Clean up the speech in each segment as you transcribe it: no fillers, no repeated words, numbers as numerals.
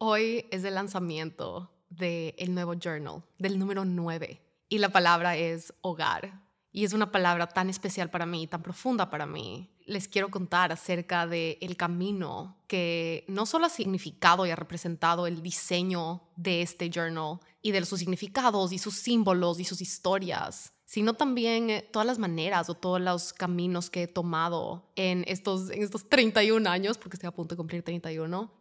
Hoy es el lanzamiento del nuevo journal, del número 9. Y la palabra es hogar. Y es una palabra tan especial para mí, tan profunda para mí. Les quiero contar acerca del camino que no solo ha significado y ha representado el diseño de este journal y de sus significados y sus símbolos y sus historias, sino también todas las maneras o todos los caminos que he tomado en estos 31 años, porque estoy a punto de cumplir 31,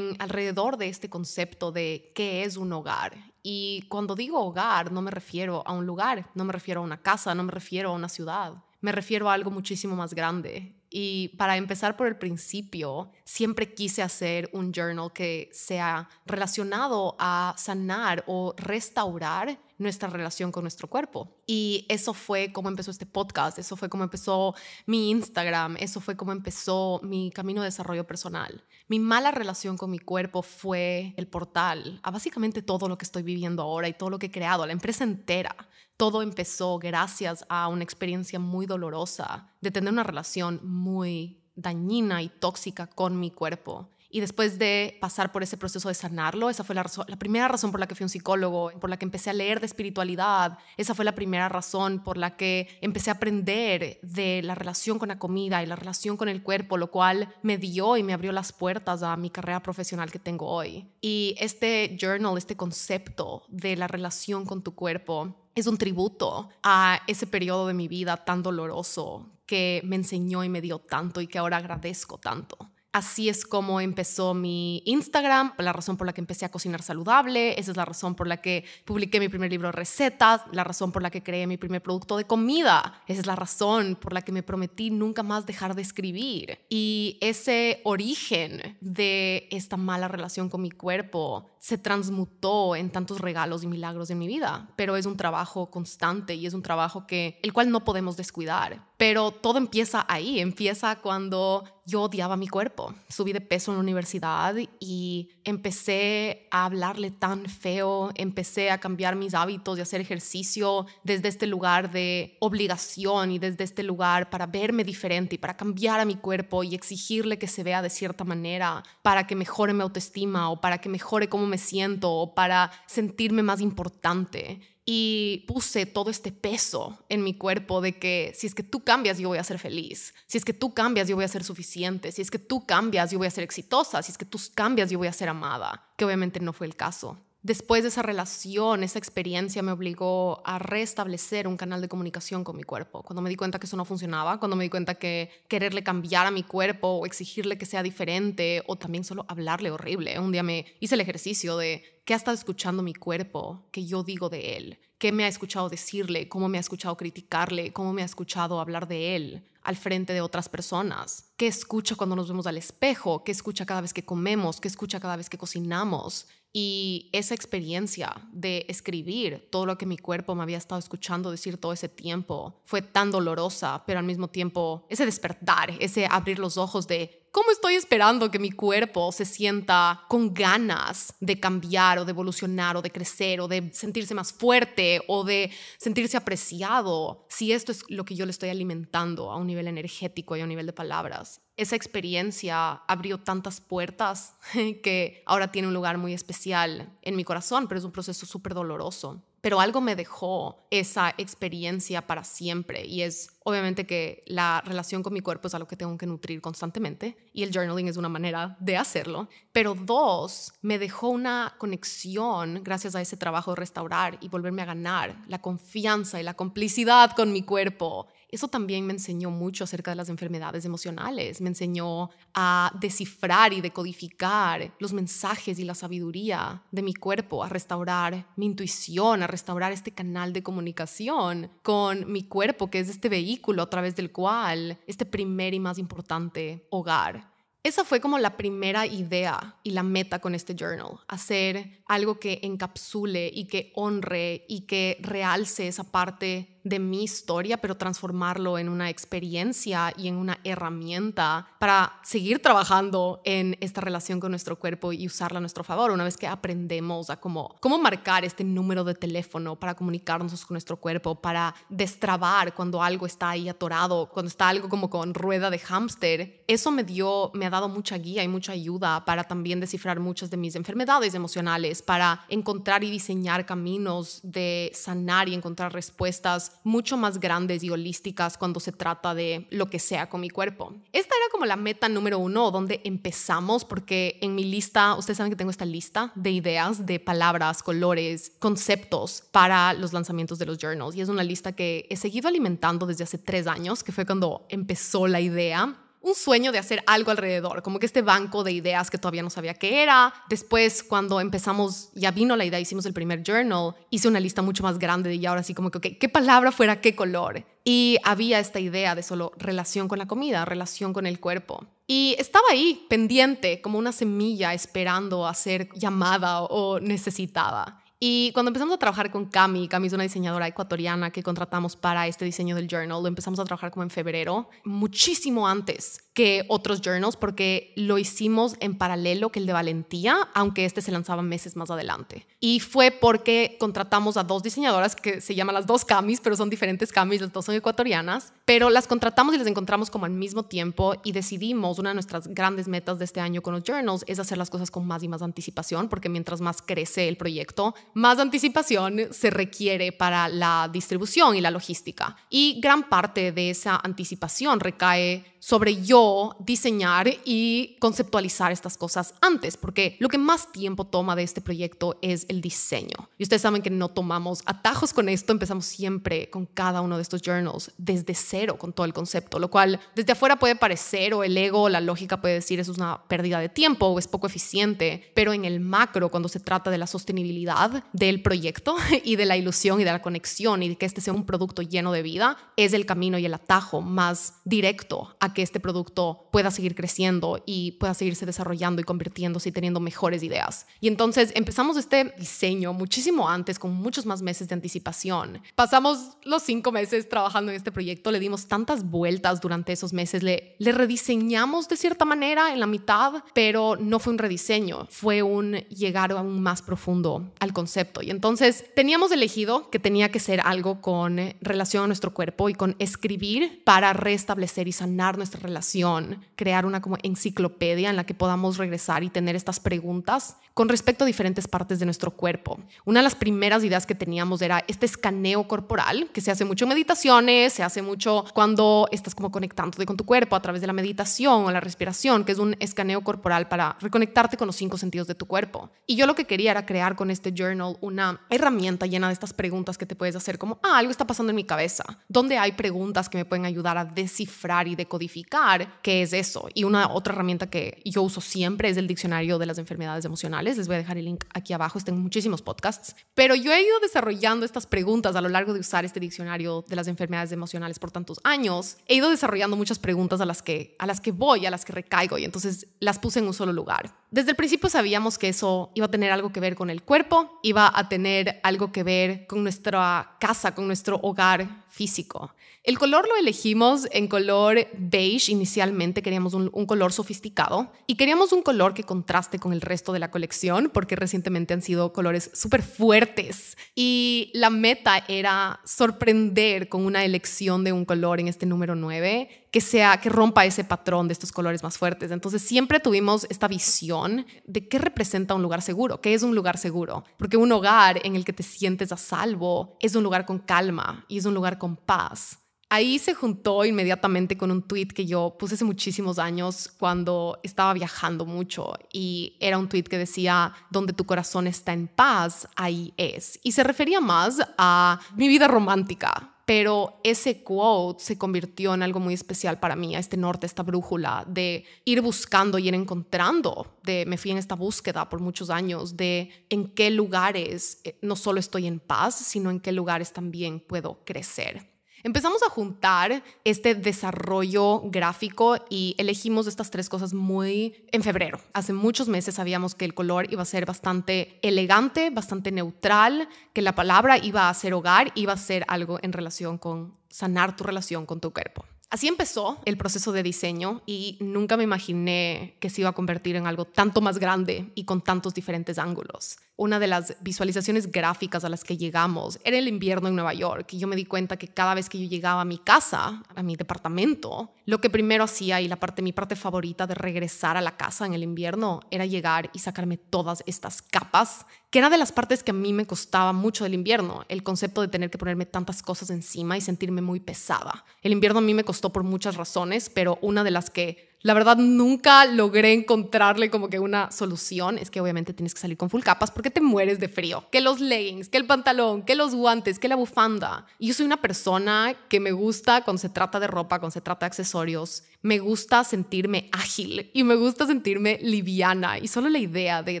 alrededor de este concepto de qué es un hogar. Y cuando digo hogar, no me refiero a un lugar, no me refiero a una casa, no me refiero a una ciudad. Me refiero a algo muchísimo más grande. Y para empezar por el principio, siempre quise hacer un journal que sea relacionado a sanar o restaurar nuestra relación con nuestro cuerpo. Y eso fue como empezó este podcast, eso fue como empezó mi Instagram, eso fue como empezó mi camino de desarrollo personal. Mi mala relación con mi cuerpo fue el portal a básicamente todo lo que estoy viviendo ahora y todo lo que he creado, la empresa entera. Todo empezó gracias a una experiencia muy dolorosa de tener una relación muy dañina y tóxica con mi cuerpo. Y después de pasar por ese proceso de sanarlo, esa fue la primera razón por la que fui a un psicólogo, por la que empecé a leer de espiritualidad. Esa fue la primera razón por la que empecé a aprender de la relación con la comida y la relación con el cuerpo, lo cual me dio y me abrió las puertas a mi carrera profesional que tengo hoy. Y este journal, este concepto de la relación con tu cuerpo, es un tributo a ese periodo de mi vida tan doloroso que me enseñó y me dio tanto y que ahora agradezco tanto. Así es como empezó mi Instagram, la razón por la que empecé a cocinar saludable, esa es la razón por la que publiqué mi primer libro de recetas, la razón por la que creé mi primer producto de comida, esa es la razón por la que me prometí nunca más dejar de escribir. Y ese origen de esta mala relación con mi cuerpo se transmutó en tantos regalos y milagros en mi vida, pero es un trabajo constante y es un trabajo el cual no podemos descuidar. Pero todo empieza ahí, empieza cuando yo odiaba mi cuerpo. Subí de peso en la universidad y empecé a hablarle tan feo, empecé a cambiar mis hábitos y hacer ejercicio desde este lugar de obligación y desde este lugar para verme diferente y para cambiar a mi cuerpo y exigirle que se vea de cierta manera para que mejore mi autoestima o para que mejore cómo me siento o para sentirme más importante. Y puse todo este peso en mi cuerpo de que si es que tú cambias, yo voy a ser feliz. Si es que tú cambias, yo voy a ser suficiente. Si es que tú cambias, yo voy a ser exitosa. Si es que tú cambias, yo voy a ser amada. Que obviamente no fue el caso. Después de esa relación, esa experiencia me obligó a restablecer un canal de comunicación con mi cuerpo. Cuando me di cuenta que eso no funcionaba, cuando me di cuenta que quererle cambiar a mi cuerpo o exigirle que sea diferente o también solo hablarle horrible. Un día me hice el ejercicio de qué ha estado escuchando mi cuerpo, que yo digo de él, qué me ha escuchado decirle, cómo me ha escuchado criticarle, cómo me ha escuchado hablar de él al frente de otras personas, qué escucha cuando nos vemos al espejo, qué escucha cada vez que comemos, qué escucha cada vez que cocinamos. Y esa experiencia de escribir todo lo que mi cuerpo me había estado escuchando decir todo ese tiempo fue tan dolorosa, pero al mismo tiempo ese despertar, ese abrir los ojos de ¿cómo estoy esperando que mi cuerpo se sienta con ganas de cambiar o de evolucionar o de crecer o de sentirse más fuerte o de sentirse apreciado si esto es lo que yo le estoy alimentando a un nivel energético y a un nivel de palabras? Esa experiencia abrió tantas puertas que ahora tiene un lugar muy especial en mi corazón, pero es un proceso súper doloroso. Pero algo me dejó esa experiencia para siempre y es obviamente que la relación con mi cuerpo es algo que tengo que nutrir constantemente y el journaling es una manera de hacerlo. Pero 2, me dejó una conexión gracias a ese trabajo de restaurar y volverme a ganar la confianza y la complicidad con mi cuerpo. Eso también me enseñó mucho acerca de las enfermedades emocionales. Me enseñó a descifrar y decodificar los mensajes y la sabiduría de mi cuerpo, a restaurar mi intuición, a restaurar este canal de comunicación con mi cuerpo, que es este vehículo a través del cual este primer y más importante hogar. Esa fue como la primera idea y la meta con este journal, hacer algo que encapsule y que honre y que realce esa parte de mi historia, pero transformarlo en una experiencia y en una herramienta para seguir trabajando en esta relación con nuestro cuerpo y usarla a nuestro favor. Una vez que aprendemos a cómo marcar este número de teléfono para comunicarnos con nuestro cuerpo, para destrabar cuando algo está ahí atorado, cuando está algo como con rueda de hámster, eso me ha dado mucha guía y mucha ayuda para también descifrar muchas de mis enfermedades emocionales, para encontrar y diseñar caminos de sanar y encontrar respuestas mucho más grandes y holísticas cuando se trata de lo que sea con mi cuerpo. Esta era como la meta número 1, donde empezamos, porque en mi lista, ustedes saben que tengo esta lista de ideas, de palabras, colores, conceptos para los lanzamientos de los journals, y es una lista que he seguido alimentando desde hace 3 años, que fue cuando empezó la idea. Un sueño de hacer algo alrededor, como que este banco de ideas que todavía no sabía qué era. Después, cuando empezamos, ya vino la idea, hicimos el primer journal, hice una lista mucho más grande y ahora sí como que, okay, ¿qué palabra fuera qué color? Y había esta idea de solo relación con la comida, relación con el cuerpo. Y estaba ahí, pendiente, como una semilla esperando a ser llamada o necesitada. Y cuando empezamos a trabajar con Cami es una diseñadora ecuatoriana que contratamos para este diseño del journal, lo empezamos a trabajar como en febrero, muchísimo antes que otros journals, porque lo hicimos en paralelo que el de Valentía, aunque este se lanzaba meses más adelante. Y fue porque contratamos a 2 diseñadoras que se llaman las 2 Camis, pero son diferentes Camis, las 2 son ecuatorianas, pero las contratamos y las encontramos como al mismo tiempo y decidimos, una de nuestras grandes metas de este año con los journals es hacer las cosas con más y más anticipación, porque mientras más crece el proyecto, más anticipación se requiere para la distribución y la logística. Y gran parte de esa anticipación recae sobre yo diseñar y conceptualizar estas cosas antes, porque lo que más tiempo toma de este proyecto es el diseño. Y ustedes saben que no tomamos atajos con esto, empezamos siempre con cada uno de estos journals desde cero con todo el concepto, lo cual desde afuera puede parecer, o el ego, la lógica puede decir eso es una pérdida de tiempo o es poco eficiente, pero en el macro, cuando se trata de la sostenibilidad del proyecto y de la ilusión y de la conexión y de que este sea un producto lleno de vida, es el camino y el atajo más directo a que este producto pueda seguir creciendo y pueda seguirse desarrollando y convirtiéndose y teniendo mejores ideas. Y entonces empezamos este diseño muchísimo antes, con muchos más meses de anticipación. Pasamos los 5 meses trabajando en este proyecto, le dimos tantas vueltas durante esos meses, le rediseñamos de cierta manera en la mitad, pero no fue un rediseño, fue un llegar aún más profundo al concepto. Y entonces teníamos elegido que tenía que ser algo con relación a nuestro cuerpo y con escribir para restablecer y sanar nuestra relación, crear una como enciclopedia en la que podamos regresar y tener estas preguntas con respecto a diferentes partes de nuestro cuerpo. Una de las primeras ideas que teníamos era este escaneo corporal, que se hace mucho en meditaciones, se hace mucho cuando estás como conectándote con tu cuerpo a través de la meditación o la respiración, que es un escaneo corporal para reconectarte con los 5 sentidos de tu cuerpo. Y yo lo que quería era crear con este journal una herramienta llena de estas preguntas que te puedes hacer como, algo está pasando en mi cabeza, donde hay preguntas que me pueden ayudar a descifrar y decodificar qué es eso. Y una otra herramienta que yo uso siempre es el diccionario de las enfermedades emocionales. Les voy a dejar el link aquí abajo, está en muchísimos podcasts. Pero yo he ido desarrollando estas preguntas a lo largo de usar este diccionario de las enfermedades emocionales por tantos años. He ido desarrollando muchas preguntas a las que voy, a las que recaigo, y entonces las puse en un solo lugar. Desde el principio sabíamos que eso iba a tener algo que ver con el cuerpo, iba a tener algo que ver con nuestra casa, con nuestro hogar físico. El color lo elegimos en color beige inicialmente, queríamos un color sofisticado y queríamos un color que contraste con el resto de la colección porque recientemente han sido colores súper fuertes y la meta era sorprender con una elección de un color en este número 9 que rompa ese patrón de estos colores más fuertes. Entonces siempre tuvimos esta visión de qué representa un lugar seguro, qué es un lugar seguro, porque un hogar en el que te sientes a salvo es un lugar con calma y es un lugar con paz. Ahí se juntó inmediatamente con un tweet que yo puse hace muchísimos años cuando estaba viajando mucho, y era un tweet que decía: donde tu corazón está en paz, ahí es. Y se refería más a mi vida romántica. Pero ese quote se convirtió en algo muy especial para mí, a este norte, esta brújula de ir buscando y ir encontrando. Me fui en esta búsqueda por muchos años de en qué lugares no solo estoy en paz, sino en qué lugares también puedo crecer. Empezamos a juntar este desarrollo gráfico y elegimos estas 3 cosas muy en febrero. Hace muchos meses sabíamos que el color iba a ser bastante elegante, bastante neutral, que la palabra iba a ser hogar, iba a ser algo en relación con sanar tu relación con tu cuerpo. Así empezó el proceso de diseño y nunca me imaginé que se iba a convertir en algo tanto más grande y con tantos diferentes ángulos. Una de las visualizaciones gráficas a las que llegamos era el invierno en Nueva York y yo me di cuenta que cada vez que yo llegaba a mi casa, a mi departamento, lo que primero hacía y mi parte favorita de regresar a la casa en el invierno era llegar y sacarme todas estas capas, que era de las partes que a mí me costaba mucho del invierno, el concepto de tener que ponerme tantas cosas encima y sentirme muy pesada. El invierno a mí me costó por muchas razones, pero una de las que la verdad nunca logré encontrarle como que una solución es que obviamente tienes que salir con full capas porque te mueres de frío. Que los leggings, que el pantalón, que los guantes, que la bufanda. Y yo soy una persona que me gusta cuando se trata de ropa, cuando se trata de accesorios, me gusta sentirme ágil y me gusta sentirme liviana. Y solo la idea de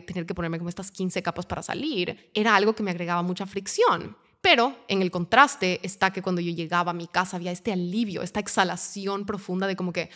tener que ponerme como estas 15 capas para salir era algo que me agregaba mucha fricción. Pero en el contraste está que cuando yo llegaba a mi casa había este alivio, esta exhalación profunda de como que,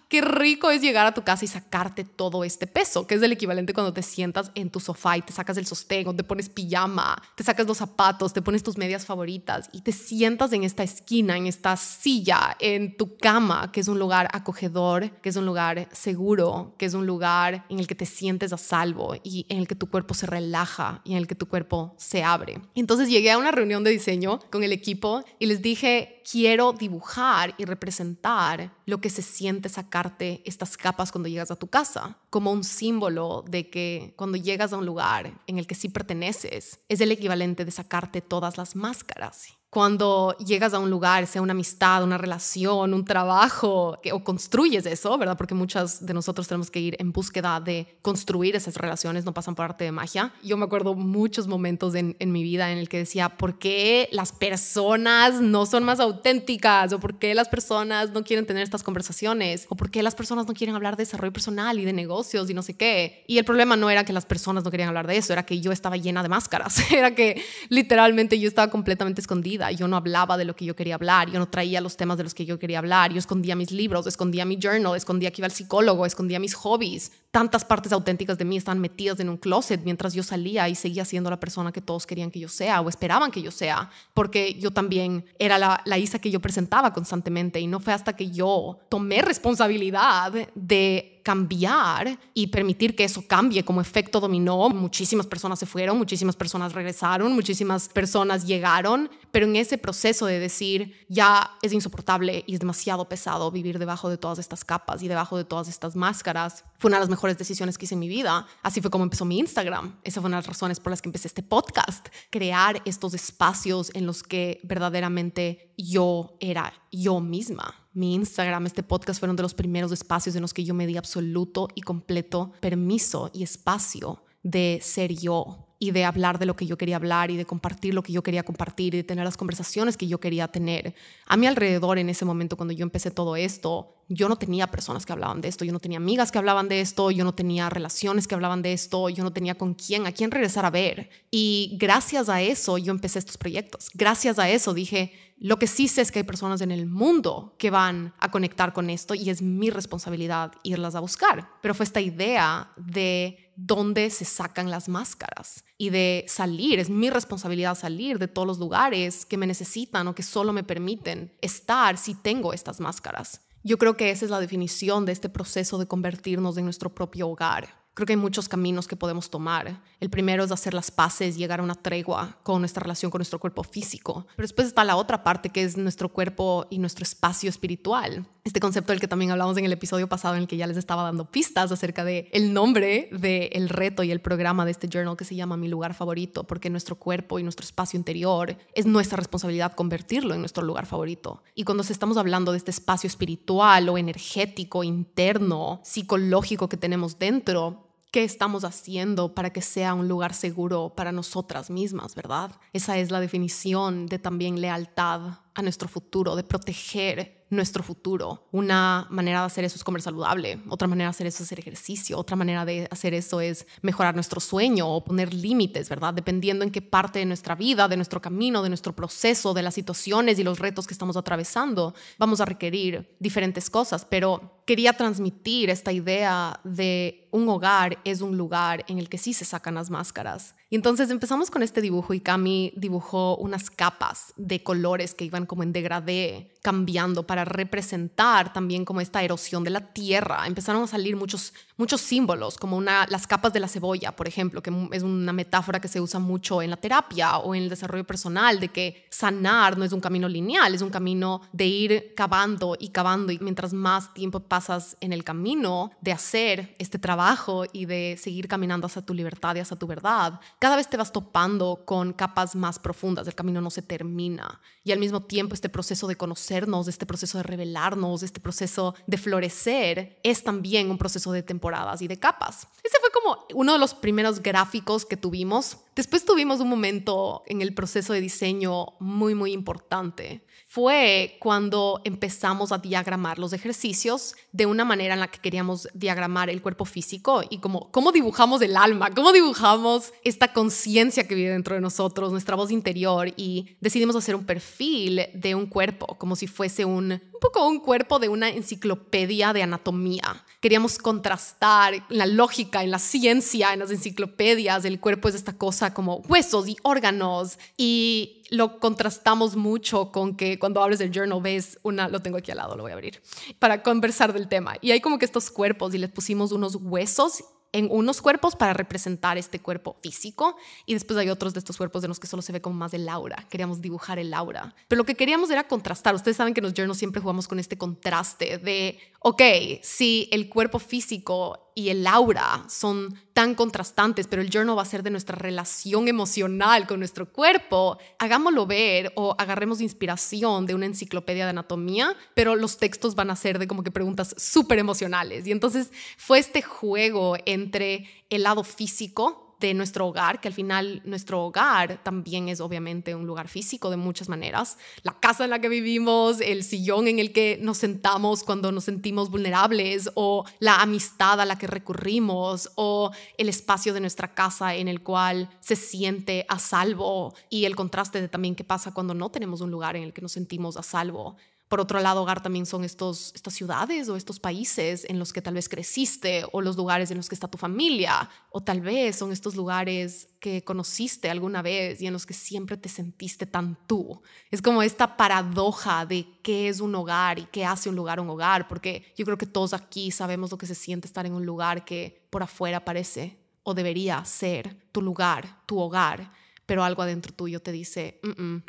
qué rico es llegar a tu casa y sacarte todo este peso, que es el equivalente cuando te sientas en tu sofá y te sacas el sostén o te pones pijama, te sacas los zapatos, te pones tus medias favoritas y te sientas en esta esquina, en esta silla, en tu cama, que es un lugar acogedor, que es un lugar seguro, que es un lugar en el que te sientes a salvo y en el que tu cuerpo se relaja y en el que tu cuerpo se abre. Entonces llegué a una reunión de diseño con el equipo y les dije, quiero dibujar y representar lo que se siente sacarte estas capas cuando llegas a tu casa, como un símbolo de que cuando llegas a un lugar en el que sí perteneces, es el equivalente de sacarte todas las máscaras. Cuando llegas a un lugar, sea una amistad, una relación, un trabajo, o construyes eso, ¿verdad? Porque muchas de nosotros tenemos que ir en búsqueda de construir esas relaciones, no pasan por arte de magia. Yo me acuerdo muchos momentos en mi vida en el que decía, ¿por qué las personas no son más auténticas? ¿O por qué las personas no quieren tener estas conversaciones? ¿O por qué las personas no quieren hablar de desarrollo personal y de negocios y no sé qué? Y el problema no era que las personas no querían hablar de eso, era que yo estaba llena de máscaras, era que literalmente yo estaba completamente escondida. Yo no hablaba de lo que yo quería hablar, yo no traía los temas de los que yo quería hablar, yo escondía mis libros, escondía mi journal, escondía que iba al psicólogo, escondía mis hobbies. Tantas partes auténticas de mí estaban metidas en un closet mientras yo salía y seguía siendo la persona que todos querían que yo sea o esperaban que yo sea, porque yo también era la Isa que yo presentaba constantemente y no fue hasta que yo tomé responsabilidad de cambiar y permitir que eso cambie como efecto dominó. Muchísimas personas se fueron, muchísimas personas regresaron, muchísimas personas llegaron, pero en ese proceso de decir ya es insoportable y es demasiado pesado vivir debajo de todas estas capas y debajo de todas estas máscaras, fue una de las mejores decisiones que hice en mi vida. Así fue como empezó mi Instagram. Esa fue una de las razones por las que empecé este podcast. Crear estos espacios en los que verdaderamente yo era yo misma. Mi Instagram, este podcast fueron de los primeros espacios en los que yo me di absoluto y completo permiso y espacio de ser yo y de hablar de lo que yo quería hablar y de compartir lo que yo quería compartir y de tener las conversaciones que yo quería tener. A mi alrededor en ese momento cuando yo empecé todo esto, yo no tenía personas que hablaban de esto, yo no tenía amigas que hablaban de esto, yo no tenía relaciones que hablaban de esto, yo no tenía a quién regresar a ver. Y gracias a eso yo empecé estos proyectos. Gracias a eso dije, lo que sí sé es que hay personas en el mundo que van a conectar con esto y es mi responsabilidad irlas a buscar. Pero fue esta idea de dónde se sacan las máscaras y de salir. Es mi responsabilidad salir de todos los lugares que me necesitan o que solo me permiten estar si tengo estas máscaras. Yo creo que esa es la definición de este proceso de convertirnos en nuestro propio hogar. Creo que hay muchos caminos que podemos tomar. El primero es hacer las paces, llegar a una tregua con nuestra relación con nuestro cuerpo físico. Pero después está la otra parte que es nuestro cuerpo y nuestro espacio espiritual. Este concepto del que también hablamos en el episodio pasado en el que ya les estaba dando pistas acerca del nombre del reto y el programa de este journal que se llama Mi Lugar Favorito, porque nuestro cuerpo y nuestro espacio interior es nuestra responsabilidad convertirlo en nuestro lugar favorito. Y cuando estamos hablando de este espacio espiritual o energético, interno, psicológico que tenemos dentro, ¿qué estamos haciendo para que sea un lugar seguro para nosotras mismas, verdad? Esa es la definición de también lealtad a nuestro futuro, de proteger nuestro futuro. Una manera de hacer eso es comer saludable, otra manera de hacer eso es hacer ejercicio, otra manera de hacer eso es mejorar nuestro sueño o poner límites, ¿verdad? Dependiendo en qué parte de nuestra vida, de nuestro camino, de nuestro proceso, de las situaciones y los retos que estamos atravesando, vamos a requerir diferentes cosas, pero quería transmitir esta idea de un hogar es un lugar en el que sí se sacan las máscaras. Y entonces empezamos con este dibujo y Cami dibujó unas capas de colores que iban como en degradé, cambiando para representar también como esta erosión de la tierra. Empezaron a salir muchos símbolos, como las capas de la cebolla, por ejemplo, que es una metáfora que se usa mucho en la terapia o en el desarrollo personal, de que sanar no es un camino lineal, es un camino de ir cavando y cavando, y mientras más tiempo pasas en el camino de hacer este trabajo y de seguir caminando hacia tu libertad y hacia tu verdad, cada vez te vas topando con capas más profundas, el camino no se termina. Y al mismo tiempo este proceso de conocernos, este proceso de revelarnos, este proceso de florecer, es también un proceso de temporadas y de capas. Ese fue como uno de los primeros gráficos que tuvimos. Después tuvimos un momento en el proceso de diseño muy, muy importante. Fue cuando empezamos a diagramar los ejercicios de una manera en la que queríamos diagramar el cuerpo físico y cómo dibujamos el alma, cómo dibujamos esta conciencia que vive dentro de nosotros, nuestra voz interior, y decidimos hacer un perfil de un cuerpo como si fuese un poco un cuerpo de una enciclopedia de anatomía. Queríamos contrastar en la lógica, en la ciencia, en las enciclopedias. El cuerpo es esta cosa como huesos y órganos, y lo contrastamos mucho con que cuando abres el journal ves lo tengo aquí al lado, lo voy a abrir, para conversar del tema. Y hay como que estos cuerpos y les pusimos unos huesos en unos cuerpos para representar este cuerpo físico, y después hay otros de estos cuerpos en los que solo se ve como más el aura. Queríamos dibujar el aura, pero lo que queríamos era contrastar. Ustedes saben que en los journals siempre jugamos con este contraste de, ok, si el cuerpo físico y el aura son tan contrastantes, pero el journal va a ser de nuestra relación emocional con nuestro cuerpo, hagámoslo ver o agarremos inspiración de una enciclopedia de anatomía, pero los textos van a ser de como que preguntas súper emocionales. Y entonces fue este juego entre el lado físico de nuestro hogar, que al final nuestro hogar también es obviamente un lugar físico de muchas maneras. La casa en la que vivimos, el sillón en el que nos sentamos cuando nos sentimos vulnerables, o la amistad a la que recurrimos, o el espacio de nuestra casa en el cual se siente a salvo, y el contraste de también qué pasa cuando no tenemos un lugar en el que nos sentimos a salvo. Por otro lado, hogar también son estas ciudades o estos países en los que tal vez creciste, o los lugares en los que está tu familia, o tal vez son estos lugares que conociste alguna vez y en los que siempre te sentiste tan tú. Es como esta paradoja de qué es un hogar y qué hace un lugar, porque yo creo que todos aquí sabemos lo que se siente estar en un lugar que por afuera parece o debería ser tu lugar, tu hogar, pero algo adentro tuyo te dice,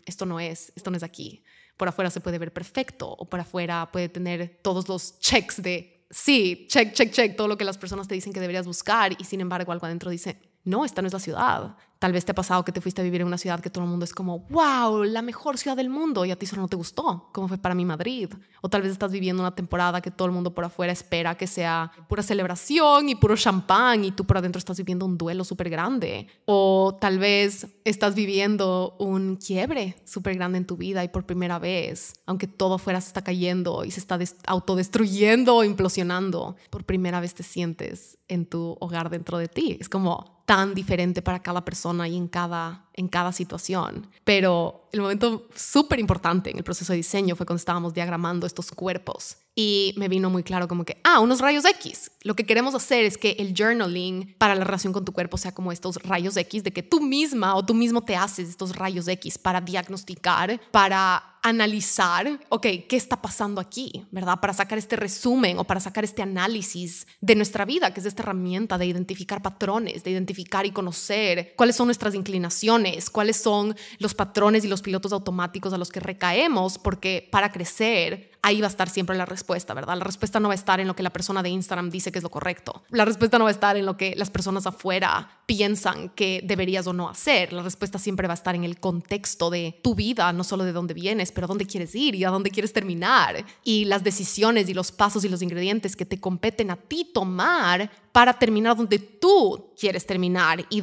esto no es aquí. Por afuera se puede ver perfecto, o por afuera puede tener todos los checks de sí, check, todo lo que las personas te dicen que deberías buscar, y sin embargo algo adentro dice, no, esta no es la ciudad. Tal vez te ha pasado que te fuiste a vivir en una ciudad que todo el mundo es como, wow, la mejor ciudad del mundo, y a ti solo no te gustó, como fue para mí Madrid. O tal vez estás viviendo una temporada que todo el mundo por afuera espera que sea pura celebración y puro champán, y tú por adentro estás viviendo un duelo súper grande. O tal vez estás viviendo un quiebre súper grande en tu vida, y por primera vez, aunque todo afuera se está cayendo y se está autodestruyendo o implosionando, por primera vez te sientes en tu hogar dentro de ti. Es como tan diferente para cada persona y en cada situación. Pero el momento súper importante en el proceso de diseño fue cuando estábamos diagramando estos cuerpos, y me vino muy claro como que, unos rayos X. Lo que queremos hacer es que el journaling para la relación con tu cuerpo sea como estos rayos X, de que tú misma o tú mismo te haces estos rayos X para diagnosticar, para analizar, ok, ¿qué está pasando aquí? ¿Verdad? Para sacar este resumen o para sacar este análisis de nuestra vida, que es esta herramienta de identificar patrones, de identificar y conocer cuáles son nuestras inclinaciones, cuáles son los patrones y los pilotos automáticos a los que recaemos, porque para crecer ahí va a estar siempre la respuesta, ¿verdad? La respuesta no va a estar en lo que la persona de Instagram dice que es lo correcto. La respuesta no va a estar en lo que las personas afuera piensan que deberías o no hacer. La respuesta siempre va a estar en el contexto de tu vida, no solo de dónde vienes, pero a dónde quieres ir y a dónde quieres terminar. Y las decisiones y los pasos y los ingredientes que te competen a ti tomar para terminar donde tú quieres terminar y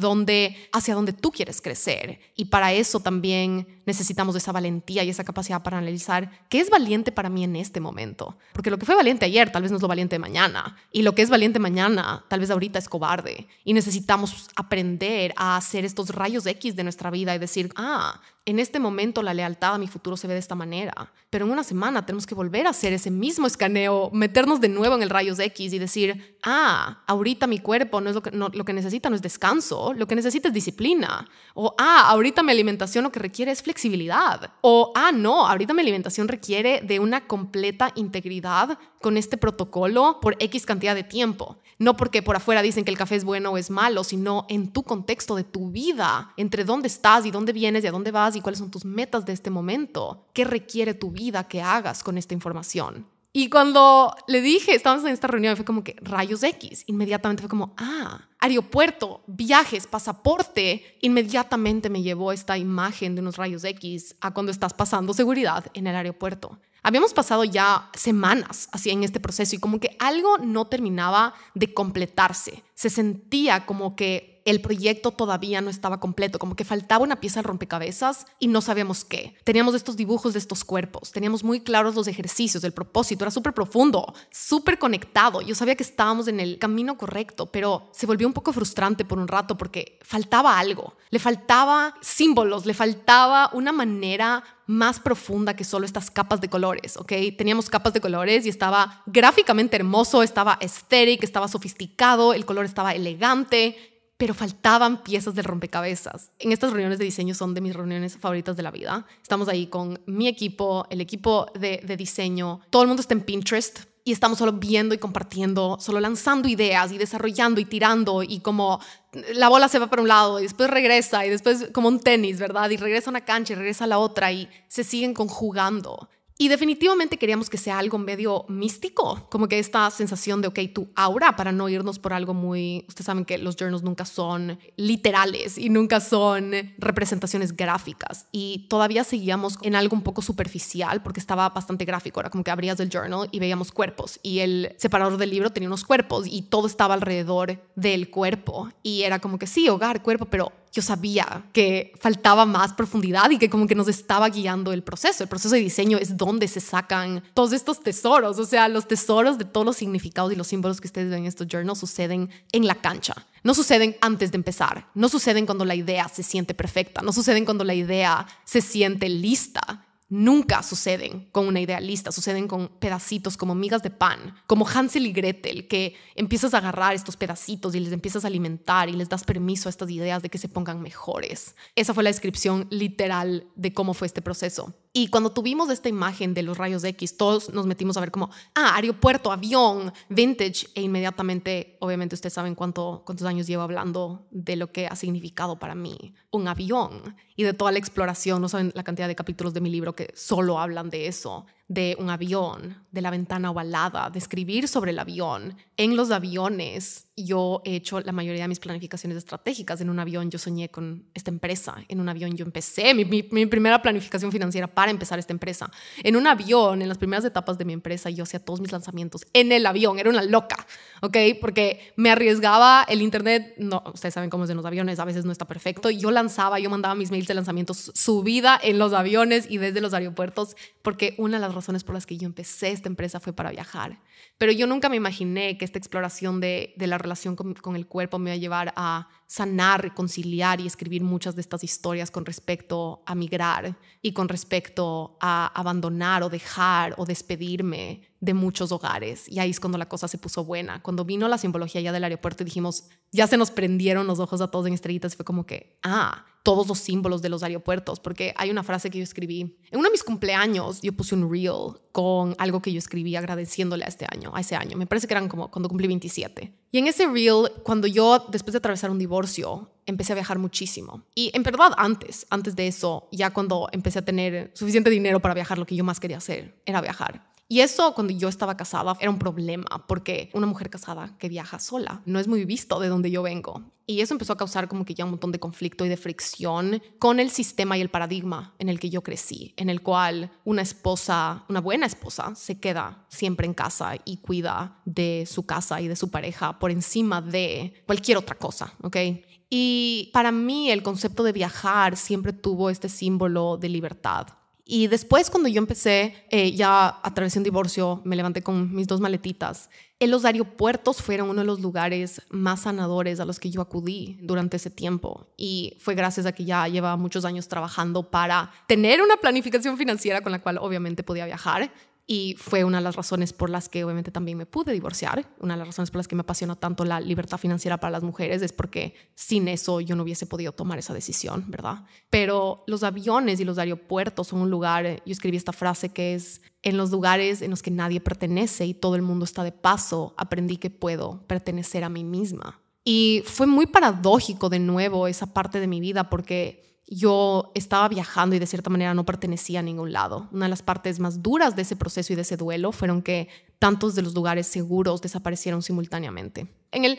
hacia donde tú quieres crecer. Y para eso también necesitamos esa valentía y esa capacidad para analizar qué es valiente para mí en este momento. Porque lo que fue valiente ayer tal vez no es lo valiente de mañana. Y lo que es valiente mañana tal vez ahorita es cobarde. Y necesitamos aprender a hacer estos rayos X de nuestra vida y decir, en este momento la lealtad a mi futuro se ve de esta manera. Pero en una semana tenemos que volver a hacer ese mismo escaneo, meternos de nuevo en el rayos X y decir, ahorita mi cuerpo no es lo que necesita, no es descanso, lo que necesita es disciplina. O, ahorita mi alimentación lo que requiere es flexibilidad. O, no, ahorita mi alimentación requiere de una completa integridad con este protocolo por X cantidad de tiempo. No porque por afuera dicen que el café es bueno o es malo, sino en tu contexto de tu vida, entre dónde estás y dónde vienes y a dónde vas y cuáles son tus metas de este momento. ¿Qué requiere tu vida que hagas con esta información? Y cuando le dije, estábamos en esta reunión, fue como que rayos X. Inmediatamente fue como, aeropuerto, viajes, pasaporte. Inmediatamente me llevó esta imagen de unos rayos X a cuando estás pasando seguridad en el aeropuerto. Habíamos pasado ya semanas así en este proceso y como que algo no terminaba de completarse. Se sentía como que el proyecto todavía no estaba completo, como que faltaba una pieza del rompecabezas y no sabíamos qué. Teníamos estos dibujos de estos cuerpos, teníamos muy claros los ejercicios, el propósito, era súper profundo, súper conectado. Yo sabía que estábamos en el camino correcto, pero se volvió un poco frustrante por un rato porque faltaba algo. Le faltaba símbolos, le faltaba una manera más profunda que solo estas capas de colores, ¿ok? Teníamos capas de colores y estaba gráficamente hermoso, estaba aesthetic, estaba sofisticado, el color estaba elegante, pero faltaban piezas del rompecabezas. En estas reuniones de diseño son de mis reuniones favoritas de la vida. Estamos ahí con mi equipo, el equipo de diseño. Todo el mundo está en Pinterest y estamos solo viendo y compartiendo, solo lanzando ideas y desarrollando y tirando y como la bola se va para un lado y después regresa y después como un tenis, ¿verdad? Y regresa a una cancha y regresa a la otra y se siguen conjugando. Y definitivamente queríamos que sea algo medio místico, como que esta sensación de, ok, tu aura, para no irnos por algo muy... Ustedes saben que los journals nunca son literales y nunca son representaciones gráficas. Y todavía seguíamos en algo un poco superficial porque estaba bastante gráfico. Era como que abrías el journal y veíamos cuerpos. Y el separador del libro tenía unos cuerpos y todo estaba alrededor del cuerpo. Y era como que sí, hogar, cuerpo, pero... yo sabía que faltaba más profundidad y que como que nos estaba guiando el proceso. El proceso de diseño es donde se sacan todos estos tesoros. O sea, los tesoros de todos los significados y los símbolos que ustedes ven en estos journals suceden en la cancha. No suceden antes de empezar. No suceden cuando la idea se siente perfecta. No suceden cuando la idea se siente lista. Nunca suceden con una idea lista, suceden con pedacitos como migas de pan, como Hansel y Gretel, que empiezas a agarrar estos pedacitos y les empiezas a alimentar y les das permiso a estas ideas de que se pongan mejores. Esa fue la descripción literal de cómo fue este proceso. Y cuando tuvimos esta imagen de los rayos X, todos nos metimos a ver como, aeropuerto, avión, vintage, e inmediatamente, obviamente ustedes saben cuántos años llevo hablando de lo que ha significado para mí un avión y de toda la exploración. No saben la cantidad de capítulos de mi libro que solo hablan de eso, de un avión, de la ventana ovalada, de escribir sobre el avión. En los aviones yo he hecho la mayoría de mis planificaciones estratégicas. En un avión yo soñé con esta empresa. En un avión yo empecé mi primera planificación financiera para empezar esta empresa. En un avión, en las primeras etapas de mi empresa, yo hacía todos mis lanzamientos en el avión. Era una loca, ¿ok? Porque me arriesgaba el internet. No, ustedes saben cómo es en los aviones, a veces no está perfecto. Yo mandaba mis mails de lanzamientos subida en los aviones y desde los aeropuertos, porque una de las razones por las que yo empecé esta empresa fue para viajar. Pero yo nunca me imaginé que esta exploración de la relación con el cuerpo me iba a llevar a sanar, reconciliar y escribir muchas de estas historias con respecto a migrar y con respecto a abandonar o dejar o despedirme de muchos hogares. Y ahí es cuando la cosa se puso buena. Cuando vino la simbología ya del aeropuerto dijimos, ya se nos prendieron los ojos a todos en estrellitas. Fue como que, todos los símbolos de los aeropuertos, porque hay una frase que yo escribí. En uno de mis cumpleaños yo puse un reel con algo que yo escribí agradeciéndole a ese año. Me parece que eran como cuando cumplí 27. Y en ese reel, cuando yo, después de atravesar un divorcio, empecé a viajar muchísimo. Y en verdad antes de eso, ya cuando empecé a tener suficiente dinero para viajar, lo que yo más quería hacer era viajar. Y eso, cuando yo estaba casada, era un problema, porque una mujer casada que viaja sola no es muy visto de donde yo vengo. Y eso empezó a causar como que ya un montón de conflicto y de fricción con el sistema y el paradigma en el que yo crecí, en el cual una esposa, una buena esposa, se queda siempre en casa y cuida de su casa y de su pareja por encima de cualquier otra cosa, ¿ok? Y para mí el concepto de viajar siempre tuvo este símbolo de libertad. Y después, cuando yo empecé, ya atravesé un divorcio, me levanté con mis 2 maletitas. En los aeropuertos fueron uno de los lugares más sanadores a los que yo acudí durante ese tiempo. Y fue gracias a que ya llevaba muchos años trabajando para tener una planificación financiera con la cual obviamente podía viajar. Y fue una de las razones por las que obviamente también me pude divorciar. Una de las razones por las que me apasiona tanto la libertad financiera para las mujeres es porque sin eso yo no hubiese podido tomar esa decisión, ¿verdad? Pero los aviones y los aeropuertos son un lugar, yo escribí esta frase que es: en los lugares en los que nadie pertenece y todo el mundo está de paso, aprendí que puedo pertenecer a mí misma. Y fue muy paradójico de nuevo esa parte de mi vida, porque yo estaba viajando y de cierta manera no pertenecía a ningún lado. Una de las partes más duras de ese proceso y de ese duelo fueron que tantos de los lugares seguros desaparecieron simultáneamente. En el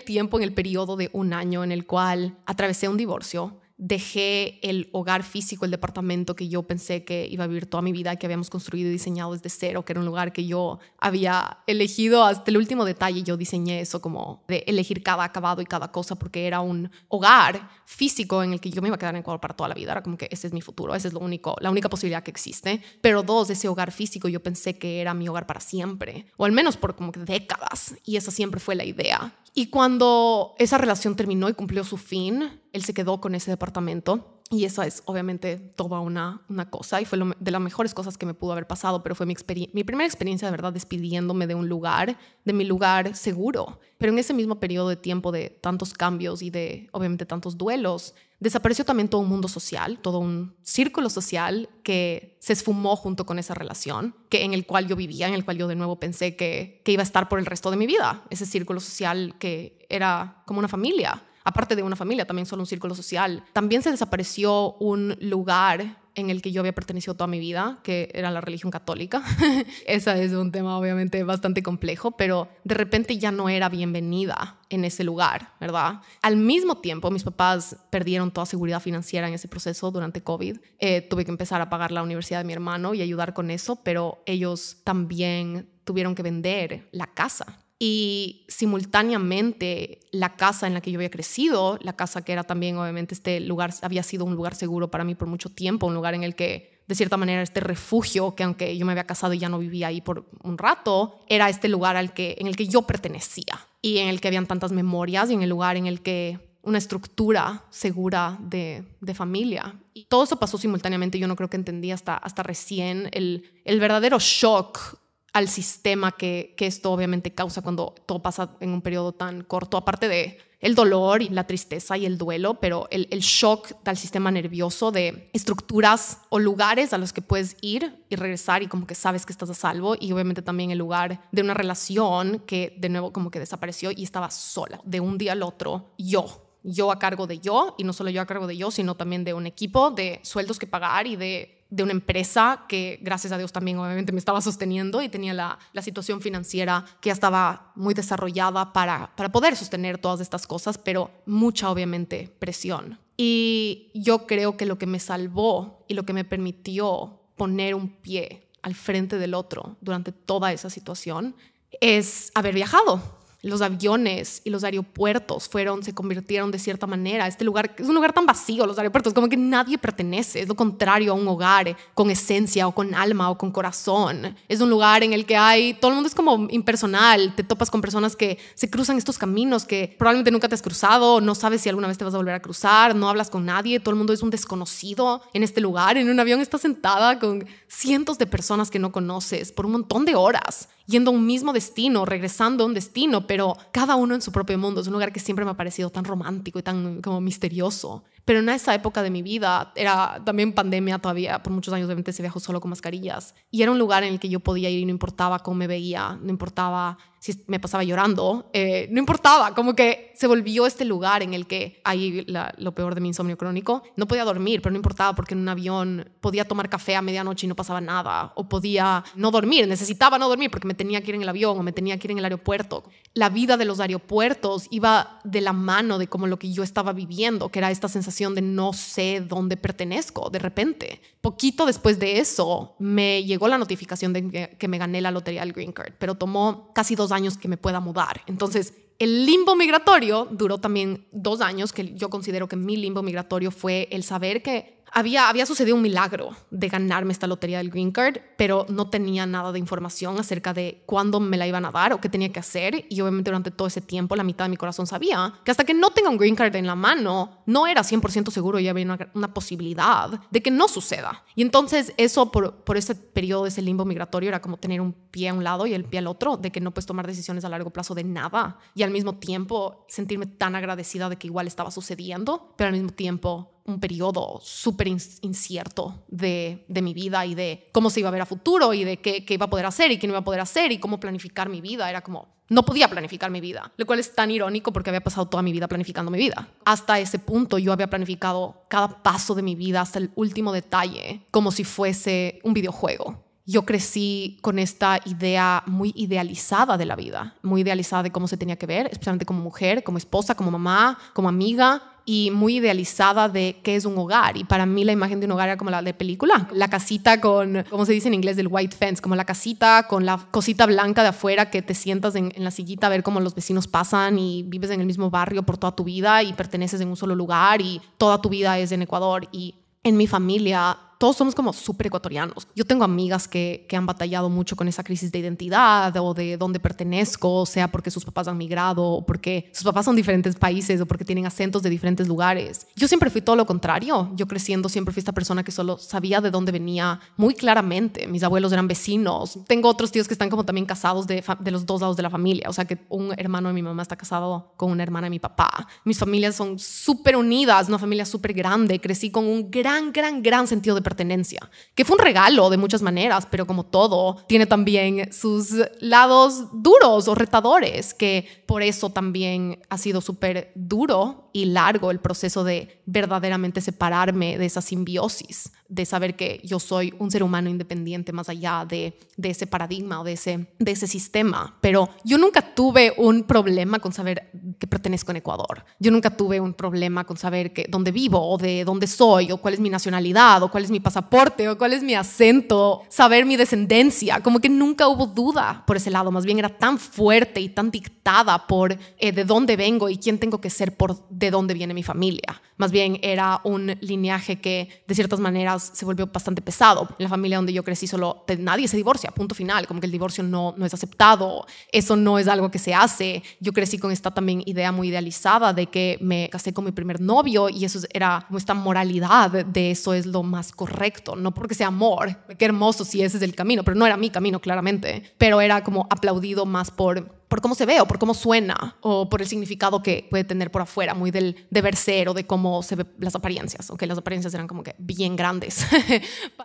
periodo de 1 año en el cual atravesé un divorcio, dejé el hogar físico, el departamento que yo pensé que iba a vivir toda mi vida, que habíamos construido y diseñado desde cero, que era un lugar que yo había elegido hasta el último detalle. Yo diseñé eso como de elegir cada acabado y cada cosa, porque era un hogar físico en el que yo me iba a quedar en Ecuador para toda la vida. Era como que ese es mi futuro, ese es la única posibilidad que existe. Pero 2, ese hogar físico yo pensé que era mi hogar para siempre, o al menos por como que décadas, y esa siempre fue la idea. Y cuando esa relación terminó y cumplió su fin, él se quedó con ese departamento. Y esa es obviamente toda una cosa, y fue de las mejores cosas que me pudo haber pasado, pero fue mi primera experiencia de verdad despidiéndome de un lugar, de mi lugar seguro. Pero en ese mismo periodo de tiempo de tantos cambios y de obviamente tantos duelos, desapareció también todo un mundo social, todo un círculo social que se esfumó junto con esa relación, en el cual yo vivía, en el cual yo de nuevo pensé que iba a estar por el resto de mi vida. Ese círculo social que era como una familia. Aparte de una familia, también solo un círculo social. También se desapareció un lugar en el que yo había pertenecido toda mi vida, que era la religión católica. Ese es un tema obviamente bastante complejo, pero de repente ya no era bienvenida en ese lugar, ¿verdad? Al mismo tiempo, mis papás perdieron toda seguridad financiera en ese proceso durante COVID. Tuve que empezar a pagar la universidad de mi hermano y ayudar con eso, pero ellos también tuvieron que vender la casa. Y simultáneamente la casa en la que yo había crecido, la casa que era también obviamente este lugar, había sido un lugar seguro para mí por mucho tiempo, un lugar en el que de cierta manera este refugio, que aunque yo me había casado y ya no vivía ahí por un rato, era este lugar en el que yo pertenecía y en el que habían tantas memorias, y en el lugar en el que una estructura segura de familia. Y todo eso pasó simultáneamente. Yo no creo que entendí hasta recién el verdadero shock al sistema que esto obviamente causa cuando todo pasa en un periodo tan corto, aparte de el dolor y la tristeza y el duelo, pero el shock del sistema nervioso de estructuras o lugares a los que puedes ir y regresar y como que sabes que estás a salvo, y obviamente también el lugar de una relación que de nuevo como que desapareció y estaba sola. De un día al otro, yo a cargo de yo, y no solo yo a cargo de yo, sino también de un equipo, de sueldos que pagar y de una empresa que gracias a Dios también obviamente me estaba sosteniendo, y tenía la situación financiera que ya estaba muy desarrollada para poder sostener todas estas cosas, pero mucha obviamente presión. Y yo creo que lo que me salvó y lo que me permitió poner un pie al frente del otro durante toda esa situación es haber viajado. Los aviones y los aeropuertos se convirtieron de cierta manera. Este lugar es un lugar tan vacío, los aeropuertos, como que nadie pertenece. Es lo contrario a un hogar con esencia o con alma o con corazón. Es un lugar en el que todo el mundo es como impersonal. Te topas con personas que se cruzan estos caminos que probablemente nunca te has cruzado, no sabes si alguna vez te vas a volver a cruzar, no hablas con nadie, todo el mundo es un desconocido en este lugar. En un avión estás sentada con cientos de personas que no conoces por un montón de horas, yendo a un mismo destino, regresando a un destino, pero cada uno en su propio mundo. Es un lugar que siempre me ha parecido tan romántico y tan como misterioso. Pero en esa época de mi vida, era también pandemia todavía, por muchos años obviamente se viajó solo con mascarillas, y era un lugar en el que yo podía ir y no importaba cómo me veía, no importaba si me pasaba llorando, no importaba, como que se volvió este lugar en el que ahí lo peor de mi insomnio crónico, no podía dormir, pero no importaba porque en un avión podía tomar café a medianoche y no pasaba nada, o podía no dormir, necesitaba no dormir porque me tenía que ir en el avión o me tenía que ir en el aeropuerto. La vida de los aeropuertos iba de la mano de como lo que yo estaba viviendo, que era esta sensación de no sé dónde pertenezco de repente. Poquito después de eso me llegó la notificación de que me gané la lotería del Green Card, pero tomó casi 2 años que me pueda mudar. Entonces, el limbo migratorio duró también 2 años, que yo considero que mi limbo migratorio fue el saber que había sucedido un milagro de ganarme esta lotería del Green Card, pero no tenía nada de información acerca de cuándo me la iban a dar o qué tenía que hacer. Y obviamente durante todo ese tiempo la mitad de mi corazón sabía que hasta que no tenga un Green Card en la mano, no era 100% seguro y había una posibilidad de que no suceda. Y entonces eso por ese periodo, ese limbo migratorio, era como tener un pie a un lado y el pie al otro, de que no puedes tomar decisiones a largo plazo de nada. Y al mismo tiempo sentirme tan agradecida de que igual estaba sucediendo, pero al mismo tiempo un periodo súper incierto de mi vida y de cómo se iba a ver a futuro y de qué iba a poder hacer y qué no iba a poder hacer y cómo planificar mi vida. Era como, no podía planificar mi vida, lo cual es tan irónico porque había pasado toda mi vida planificando mi vida. Hasta ese punto yo había planificado cada paso de mi vida hasta el último detalle, como si fuese un videojuego. Yo crecí con esta idea muy idealizada de la vida, muy idealizada de cómo se tenía que ver, especialmente como mujer, como esposa, como mamá, como amiga, y muy idealizada de qué es un hogar. Y para mí la imagen de un hogar era como la de película. La casita con, ¿cómo se dice en inglés? Del white fence, como la casita con la cosita blanca de afuera que te sientas en la sillita a ver cómo los vecinos pasan y vives en el mismo barrio por toda tu vida y perteneces en un solo lugar y toda tu vida es en Ecuador. Y en mi familia todos somos como súper ecuatorianos. Yo tengo amigas que han batallado mucho con esa crisis de identidad o de dónde pertenezco, sea porque sus papás han migrado o porque sus papás son de diferentes países o porque tienen acentos de diferentes lugares. Yo siempre fui todo lo contrario. Yo creciendo siempre fui esta persona que solo sabía de dónde venía muy claramente. Mis abuelos eran vecinos. Tengo otros tíos que están como también casados de los dos lados de la familia. O sea que un hermano de mi mamá está casado con una hermana de mi papá. Mis familias son súper unidas, una familia súper grande. Crecí con un gran sentido de pertenencia, que fue un regalo de muchas maneras, pero como todo, tiene también sus lados duros o retadores, que por eso también ha sido súper duro y largo el proceso de verdaderamente separarme de esa simbiosis, de saber que yo soy un ser humano independiente más allá de ese paradigma o de ese sistema. Pero yo nunca tuve un problema con saber que pertenezco en Ecuador. Yo nunca tuve un problema con saber dónde vivo o de dónde soy o cuál es mi nacionalidad o cuál es mi pasaporte o cuál es mi acento, saber mi descendencia. Como que nunca hubo duda por ese lado. Más bien era tan fuerte y tan dictada por de dónde vengo y quién tengo que ser por de dónde viene mi familia. Más bien era un lineaje que de ciertas maneras se volvió bastante pesado. En la familia donde yo crecí nadie se divorcia, punto final. Como que el divorcio no es aceptado, eso no es algo que se hace. Yo crecí con esta también idea muy idealizada de que me casé con mi primer novio y eso era como esta moralidad de eso es lo más correcto, no porque sea amor, qué hermoso si ese es el camino, pero no era mi camino claramente, pero era como aplaudido más por cómo se ve o por cómo suena o por el significado que puede tener por afuera, muy del deber ser o de cómo se ven las apariencias, aunque las apariencias eran como que bien grandes.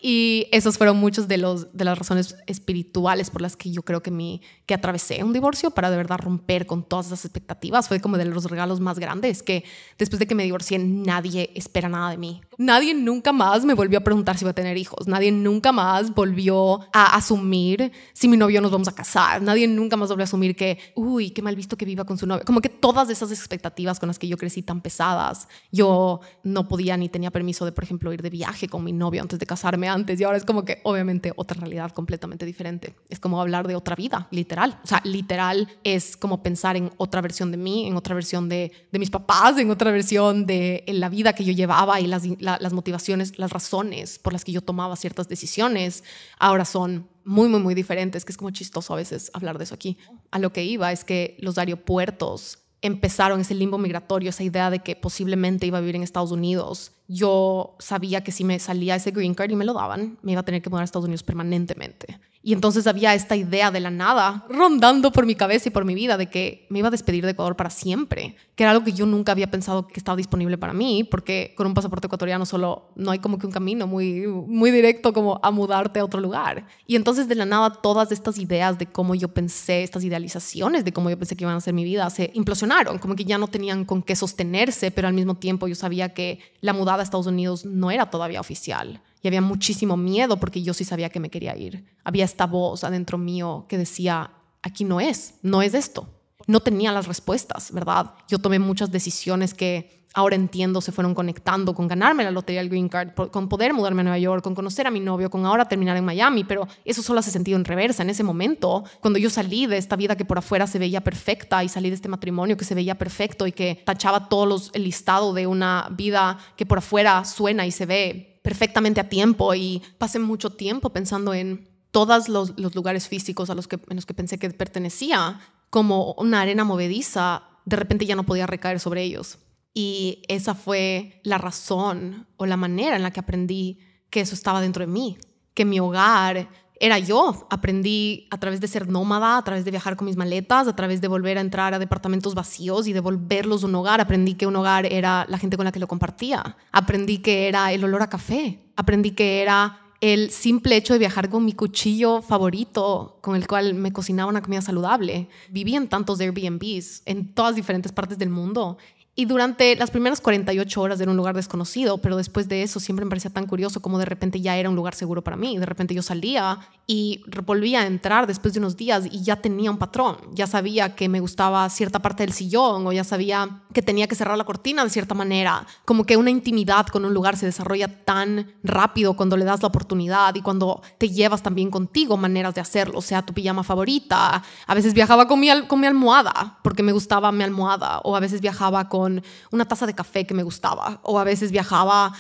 Y esos fueron muchos de las razones espirituales por las que yo creo que atravesé un divorcio para de verdad romper con todas esas expectativas. Fue como de los regalos más grandes que después de que me divorcié nadie espera nada de mí. Nadie nunca más me volvió a preguntar si iba a tener hijos. Nadie nunca más volvió a asumir si mi novio nos vamos a casar. Nadie nunca más volvió a asumir que uy, qué mal visto que viva con su novio. Como que todas esas expectativas con las que yo crecí tan pesadas. Yo no podía ni tenía permiso de, por ejemplo, ir de viaje con mi novio antes de casarme antes. Y ahora es como que, obviamente, otra realidad completamente diferente. Es como hablar de otra vida, literal. O sea, literal es como pensar en otra versión de mí, en otra versión de mis papás, en otra versión de la vida que yo llevaba y las motivaciones, las razones por las que yo tomaba ciertas decisiones. Ahora son muy diferentes, que es como chistoso a veces hablar de eso aquí. A lo que iba es que los aeropuertos empezaron ese limbo migratorio, esa idea de que posiblemente iba a vivir en Estados Unidos. yo sabía que si me salía ese green card y me lo daban, me iba a tener que mudar a Estados Unidos permanentemente. Y entonces había esta idea de la nada rondando por mi cabeza y por mi vida de que me iba a despedir de Ecuador para siempre, que era algo que yo nunca había pensado que estaba disponible para mí, porque con un pasaporte ecuatoriano solo no hay como que un camino muy directo como a mudarte a otro lugar. Y entonces de la nada todas estas ideas de cómo yo pensé, estas idealizaciones de cómo yo pensé que iban a ser mi vida se implosionaron, como que ya no tenían con qué sostenerse, pero al mismo tiempo yo sabía que la mudada a Estados Unidos no era todavía oficial. Y había muchísimo miedo porque yo sí sabía que me quería ir. Había esta voz adentro mío que decía, aquí no es esto. No tenía las respuestas, ¿verdad? Yo tomé muchas decisiones que ahora entiendo se fueron conectando con ganarme la lotería del Green Card, con poder mudarme a Nueva York, con conocer a mi novio, con ahora terminar en Miami, pero eso solo hace sentido en reversa. En ese momento, cuando yo salí de esta vida que por afuera se veía perfecta y salí de este matrimonio que se veía perfecto y que tachaba el listado de una vida que por afuera suena y se ve perfectamente a tiempo, y pasé mucho tiempo pensando en todos los lugares físicos en los que pensé que pertenecía como una arena movediza, de repente ya no podía recaer sobre ellos. Y esa fue la razón o la manera en la que aprendí que eso estaba dentro de mí, que mi hogar era yo. Aprendí a través de ser nómada, a través de viajar con mis maletas, a través de volver a entrar a departamentos vacíos y de volverlos un hogar. Aprendí que un hogar era la gente con la que lo compartía. Aprendí que era el olor a café. Aprendí que era el simple hecho de viajar con mi cuchillo favorito con el cual me cocinaba una comida saludable. Viví en tantos Airbnbs en todas diferentes partes del mundo. Y durante las primeras 48 horas era un lugar desconocido, pero después de eso siempre me parecía tan curioso como de repente ya era un lugar seguro para mí. De repente yo salía y volvía a entrar después de unos días y ya tenía un patrón. Ya sabía que me gustaba cierta parte del sillón, o ya sabía que tenía que cerrar la cortina de cierta manera. Como que una intimidad con un lugar se desarrolla tan rápido cuando le das la oportunidad y cuando te llevas también contigo maneras de hacerlo, o sea, tu pijama favorita. A veces viajaba con mi almohada porque me gustaba mi almohada, o a veces viajaba con una taza de café que me gustaba, o a veces viajaba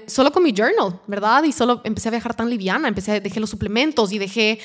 solo con mi journal, ¿verdad? Y solo empecé a viajar tan liviana, dejé los suplementos y dejé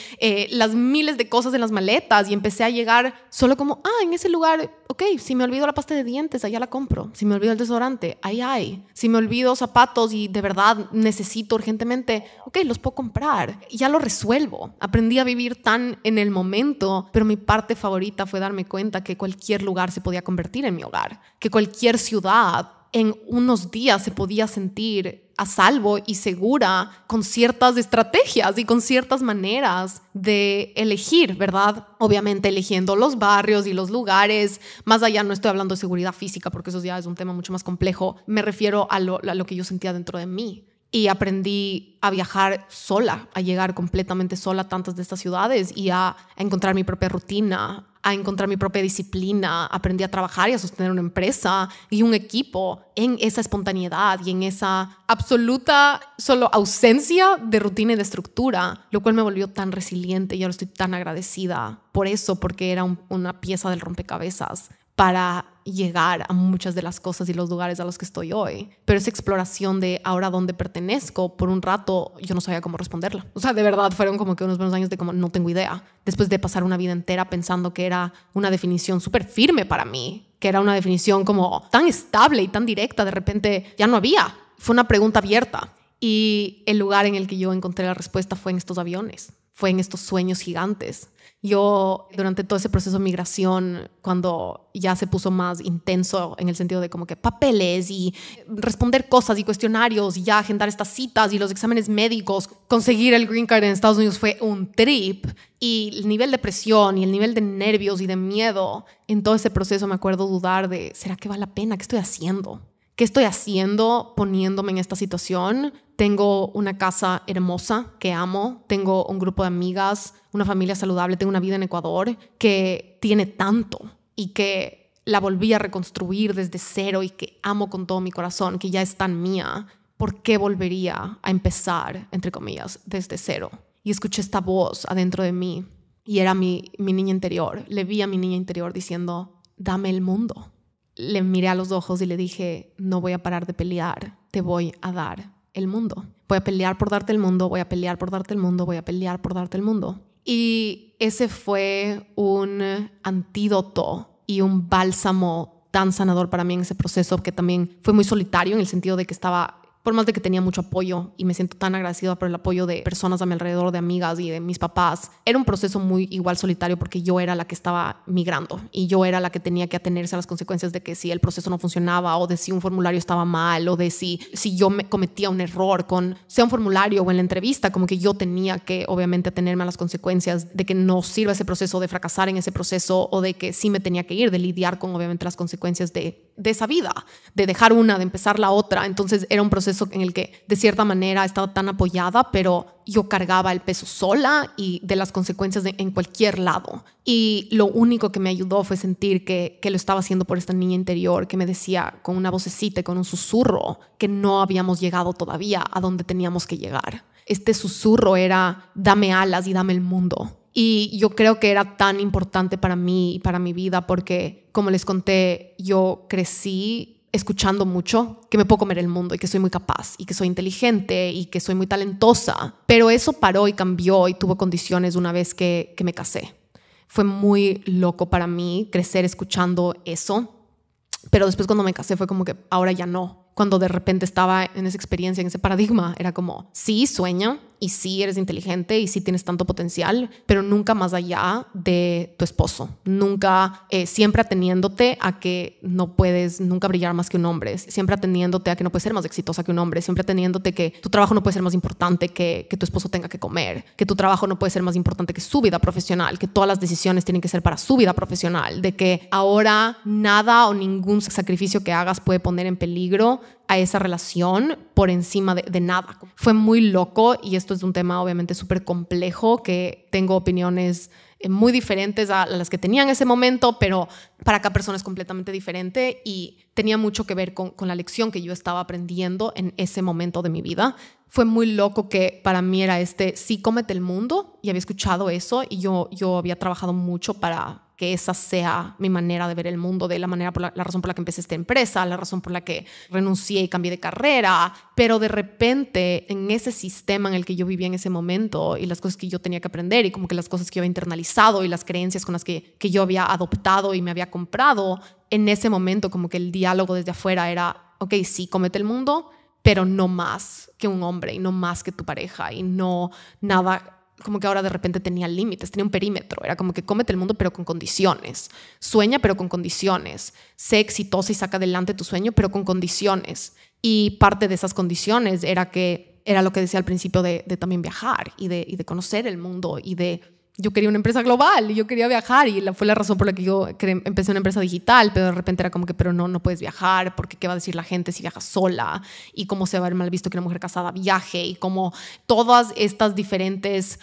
las miles de cosas en las maletas y empecé a llegar solo como, en ese lugar, ok, si me olvido la pasta de dientes, allá la compro. Si me olvido el desodorante, ahí hay. Si me olvido zapatos y de verdad necesito urgentemente, ok, los puedo comprar. Y ya lo resuelvo. Aprendí a vivir tan en el momento, pero mi parte favorita fue darme cuenta que cualquier lugar se podía convertir en mi hogar, que cualquier ciudad en unos días se podía sentir a salvo y segura con ciertas estrategias y con ciertas maneras de elegir, ¿verdad? Obviamente eligiendo los barrios y los lugares. Más allá no estoy hablando de seguridad física porque eso ya es un tema mucho más complejo. Me refiero a lo que yo sentía dentro de mí. Y aprendí a viajar sola, a llegar completamente sola a tantas de estas ciudades y a encontrar mi propia rutina, a encontrar mi propia disciplina. Aprendí a trabajar y a sostener una empresa y un equipo en esa espontaneidad y en esa absoluta solo ausencia de rutina y de estructura, lo cual me volvió tan resiliente y ahora estoy tan agradecida por eso, porque era una pieza del rompecabezas para llegar a muchas de las cosas y los lugares a los que estoy hoy. Pero esa exploración de ahora dónde pertenezco, por un rato yo no sabía cómo responderla. O sea, de verdad fueron como que unos buenos años de como no tengo idea. Después de pasar una vida entera pensando que era una definición súper firme para mí, que era una definición como tan estable y tan directa, de repente ya no había. Fue una pregunta abierta. Y el lugar en el que yo encontré la respuesta fue en estos aviones, fue en estos sueños gigantes. Yo, durante todo ese proceso de migración, cuando ya se puso más intenso en el sentido de como que papeles y responder cosas y cuestionarios y ya agendar estas citas y los exámenes médicos, conseguir el green card en Estados Unidos fue un trip. Y el nivel de presión y el nivel de nervios y de miedo en todo ese proceso, me acuerdo dudar de, ¿será que vale la pena? ¿Qué estoy haciendo? ¿Qué estoy haciendo poniéndome en esta situación? Tengo una casa hermosa que amo, tengo un grupo de amigas, una familia saludable, tengo una vida en Ecuador que tiene tanto y que la volví a reconstruir desde cero y que amo con todo mi corazón, que ya es tan mía. ¿Por qué volvería a empezar, entre comillas, desde cero? Y escuché esta voz adentro de mí y era mi niña interior. Le vi a mi niña interior diciendo, dame el mundo. Le miré a los ojos y le dije, no voy a parar de pelear, te voy a dar el mundo. Voy a pelear por darte el mundo, voy a pelear por darte el mundo, voy a pelear por darte el mundo. Y ese fue un antídoto y un bálsamo tan sanador para mí en ese proceso, que también fue muy solitario en el sentido de que estaba, por más de que tenía mucho apoyo y me siento tan agradecida por el apoyo de personas a mi alrededor, de amigas y de mis papás, era un proceso muy igual solitario porque yo era la que estaba migrando y yo era la que tenía que atenerse a las consecuencias de que si el proceso no funcionaba o de si un formulario estaba mal o de si yo me cometía un error con sea un formulario o en la entrevista, como que yo tenía que obviamente atenerme a las consecuencias de que no sirva ese proceso, de fracasar en ese proceso o de que sí me tenía que ir, de lidiar con obviamente las consecuencias de esa vida, de dejar una, de empezar la otra. Entonces era un proceso en el que de cierta manera estaba tan apoyada, pero yo cargaba el peso sola y de las consecuencias en cualquier lado. Y lo único que me ayudó fue sentir que lo estaba haciendo por esta niña interior que me decía con una vocecita y con un susurro que no habíamos llegado todavía a donde teníamos que llegar. Este susurro era: dame alas y dame el mundo. Y yo creo que era tan importante para mí y para mi vida porque, como les conté, yo crecí escuchando mucho que me puedo comer el mundo y que soy muy capaz y que soy inteligente y que soy muy talentosa. Pero eso paró y cambió y tuvo condiciones una vez que me casé. Fue muy loco para mí crecer escuchando eso. Pero después cuando me casé fue como que ahora ya no. Cuando de repente estaba en esa experiencia, en ese paradigma, era como, sí, sueña y sí eres inteligente y sí tienes tanto potencial, pero nunca más allá de tu esposo. Nunca, siempre ateniéndote a que no puedes nunca brillar más que un hombre, siempre ateniéndote a que no puedes ser más exitosa que un hombre, siempre ateniéndote que tu trabajo no puede ser más importante que tu esposo tenga que comer, que tu trabajo no puede ser más importante que su vida profesional, que todas las decisiones tienen que ser para su vida profesional, de que ahora nada o ningún sacrificio que hagas puede poner en peligro a esa relación por encima de nada. Fue muy loco y esto es un tema obviamente súper complejo que tengo opiniones muy diferentes a las que tenía en ese momento, pero para cada persona es completamente diferente y tenía mucho que ver con la lección que yo estaba aprendiendo en ese momento de mi vida. Fue muy loco que para mí era sí, cómete el mundo, y había escuchado eso y yo había trabajado mucho para que esa sea mi manera de ver el mundo, de la manera la razón por la que empecé esta empresa, la razón por la que renuncié y cambié de carrera. Pero de repente en ese sistema en el que yo vivía en ese momento y las cosas que yo tenía que aprender y como que las cosas que yo había internalizado y las creencias con las que yo había adoptado y me había comprado, en ese momento como que el diálogo desde afuera era, ok, sí, cómete el mundo, pero no más que un hombre y no más que tu pareja y no nada. Como que ahora de repente tenía límites, tenía un perímetro. Era como que cómete el mundo pero con condiciones. Sueña pero con condiciones. Sé exitosa y saca adelante tu sueño pero con condiciones. Y parte de esas condiciones era lo que decía al principio de también viajar y de conocer el mundo y de... Yo quería una empresa global y yo quería viajar y fue la razón por la que yo empecé una empresa digital, pero de repente era como que, pero no puedes viajar porque qué va a decir la gente si viajas sola y cómo se va a ver mal visto que una mujer casada viaje y como todas estas diferentes,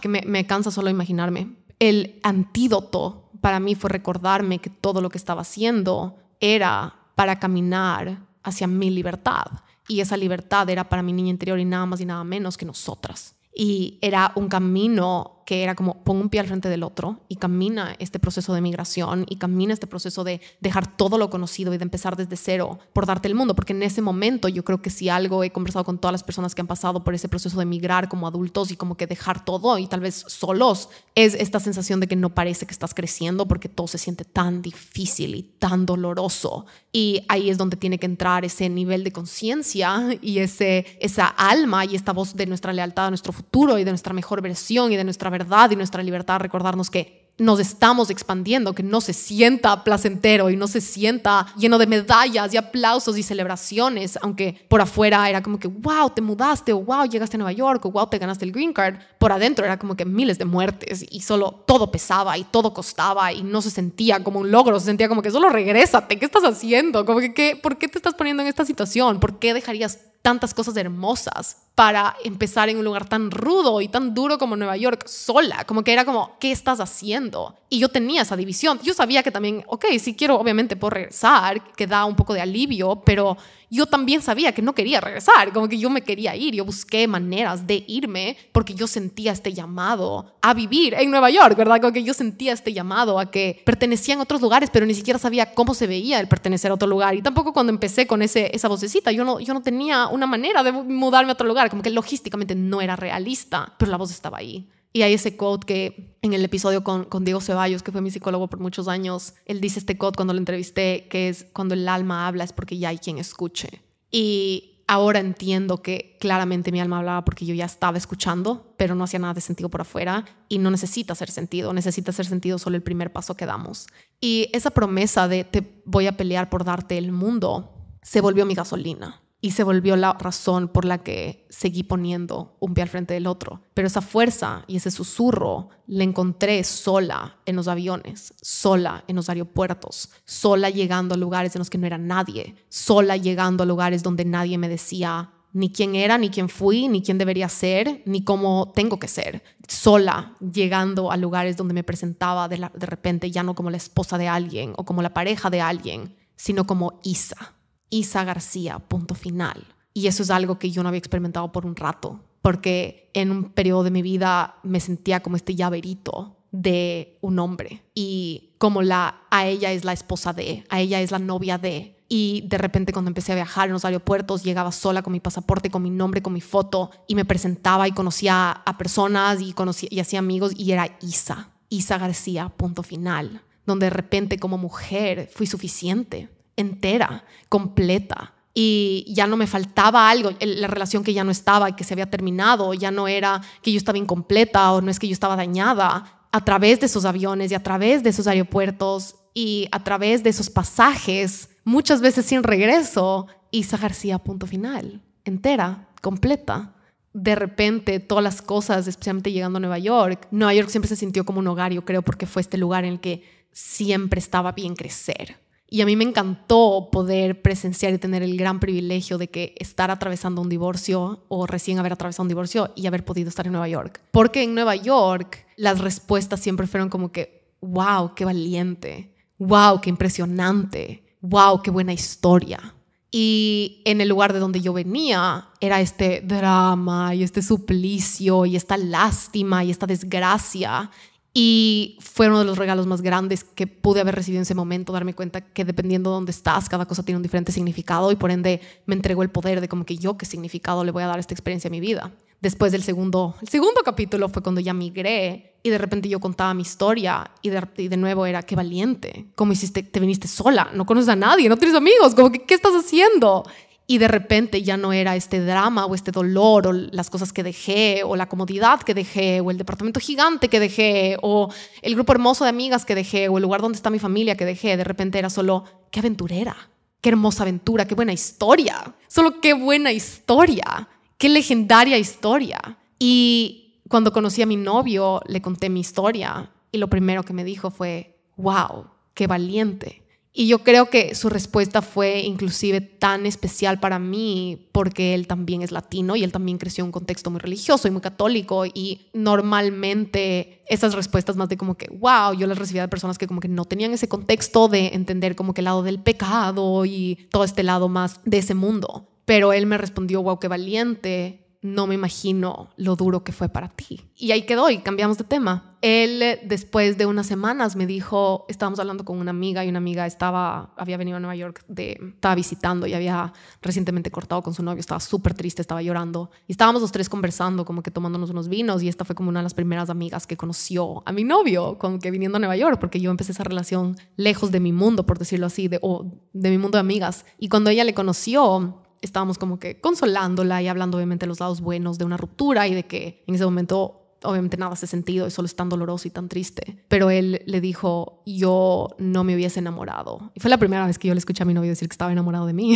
que me cansa solo imaginarme. El antídoto para mí fue recordarme que todo lo que estaba haciendo era para caminar hacia mi libertad y esa libertad era para mi niña interior y nada más y nada menos que nosotras. Y era un camino que era como pon un pie al frente del otro y camina este proceso de migración y camina este proceso de dejar todo lo conocido y de empezar desde cero por darte el mundo, porque en ese momento yo creo que si algo he conversado con todas las personas que han pasado por ese proceso de migrar como adultos y como que dejar todo y tal vez solos, es esta sensación de que no parece que estás creciendo porque todo se siente tan difícil y tan doloroso. Y ahí es donde tiene que entrar ese nivel de conciencia y esa alma y esta voz de nuestra lealtad a nuestro futuro y de nuestra mejor versión y de nuestra verdad y nuestra libertad, recordarnos que nos estamos expandiendo, que no se sienta placentero y no se sienta lleno de medallas y aplausos y celebraciones, aunque por afuera era como que wow, te mudaste, o wow, llegaste a Nueva York, o wow, te ganaste el green card. Por adentro era como que miles de muertes y solo todo pesaba y todo costaba y no se sentía como un logro, se sentía como que solo regrésate, ¿qué estás haciendo? Como que ¿por qué te estás poniendo en esta situación? ¿Por qué dejarías tantas cosas hermosas para empezar en un lugar tan rudo y tan duro como Nueva York sola? Como que era como, ¿qué estás haciendo? Y yo tenía esa división. Yo sabía que también, ok, si quiero, obviamente puedo regresar, que da un poco de alivio, pero yo también sabía que no quería regresar, como que yo me quería ir. Yo busqué maneras de irme porque yo sentía este llamado a vivir en Nueva York, ¿verdad? Como que yo sentía este llamado a que pertenecía a otros lugares, pero ni siquiera sabía cómo se veía el pertenecer a otro lugar. Y tampoco cuando empecé con esa vocecita, yo no tenía una manera de mudarme a otro lugar, como que logísticamente no era realista, pero la voz estaba ahí. Y hay ese quote que en el episodio con Diego Ceballos, que fue mi psicólogo por muchos años, él dice este quote cuando lo entrevisté, que es: cuando el alma habla es porque ya hay quien escuche. Y ahora entiendo que claramente mi alma hablaba porque yo ya estaba escuchando, pero no hacía nada de sentido por afuera, y no necesita hacer sentido solo el primer paso que damos. Y esa promesa de te voy a pelear por darte el mundo se volvió mi gasolina. Y se volvió la razón por la que seguí poniendo un pie al frente del otro. Pero esa fuerza y ese susurro la encontré sola en los aviones, sola en los aeropuertos, sola llegando a lugares en los que no era nadie, sola llegando a lugares donde nadie me decía ni quién era, ni quién fui, ni quién debería ser, ni cómo tengo que ser. Sola llegando a lugares donde me presentaba de repente ya no como la esposa de alguien o como la pareja de alguien, sino como Isa García, punto final. Y eso es algo que yo no había experimentado por un rato, porque en un periodo de mi vida me sentía como este llaverito de un hombre, y como a ella es la esposa de, a ella es la novia de. Y de repente, cuando empecé a viajar en los aeropuertos, llegaba sola con mi pasaporte, con mi nombre, con mi foto, y me presentaba y conocía a personas y hacía amigos, y era Isa García, punto final, donde de repente como mujer fui suficiente, entera, completa, y ya no me faltaba algo. La relación que ya no estaba y que se había terminado ya no era que yo estaba incompleta, o no es que yo estaba dañada. A través de esos aviones y a través de esos aeropuertos y a través de esos pasajes, muchas veces sin regreso, Isa García, punto final, entera, completa. De repente todas las cosas, especialmente llegando a Nueva York siempre se sintió como un hogar, yo creo, porque fue este lugar en el que siempre estaba bien crecer. Y a mí me encantó poder presenciar y tener el gran privilegio de que estar atravesando un divorcio, o recién haber atravesado un divorcio, y haber podido estar en Nueva York. Porque en Nueva York las respuestas siempre fueron como que: wow, qué valiente, wow, qué impresionante, wow, qué buena historia. Y en el lugar de donde yo venía era este drama y este suplicio y esta lástima y esta desgracia. Y fue uno de los regalos más grandes que pude haber recibido en ese momento, darme cuenta que dependiendo de dónde estás, cada cosa tiene un diferente significado, y por ende me entregó el poder de como que yo qué significado le voy a dar a esta experiencia a mi vida. Después del segundo capítulo fue cuando ya migré, y de repente yo contaba mi historia, y de nuevo era: qué valiente, ¿cómo hiciste? Te viniste sola, no conoces a nadie, no tienes amigos, como que ¿qué estás haciendo? Y de repente ya no era este drama o este dolor o las cosas que dejé o la comodidad que dejé o el departamento gigante que dejé o el grupo hermoso de amigas que dejé o el lugar donde está mi familia que dejé. De repente era solo: qué aventurera, qué hermosa aventura, qué buena historia, solo qué buena historia, qué legendaria historia. Y cuando conocí a mi novio le conté mi historia, y lo primero que me dijo fue: wow, qué valiente. Y yo creo que su respuesta fue inclusive tan especial para mí porque él también es latino y él también creció en un contexto muy religioso y muy católico, y normalmente esas respuestas más de como que wow, yo las recibía de personas que como que no tenían ese contexto de entender como que el lado del pecado y todo este lado más de ese mundo. Pero él me respondió: wow, qué valiente, no me imagino lo duro que fue para ti. Y ahí quedó, y cambiamos de tema. Él, después de unas semanas, me dijo, estábamos hablando con una amiga, y una amiga había venido a Nueva York, estaba visitando y había recientemente cortado con su novio, estaba súper triste, estaba llorando, y estábamos los tres conversando, como que tomándonos unos vinos, y esta fue como una de las primeras amigas que conoció a mi novio, como que viniendo a Nueva York, porque yo empecé esa relación lejos de mi mundo, por decirlo así, de mi mundo de amigas. Y cuando ella le conoció, estábamos como que consolándola y hablando obviamente de los lados buenos de una ruptura, y de que en ese momento obviamente nada hace sentido y solo es tan doloroso y tan triste. Pero él le dijo: yo no me hubiese enamorado. Y fue la primera vez que yo le escuché a mi novio decir que estaba enamorado de mí.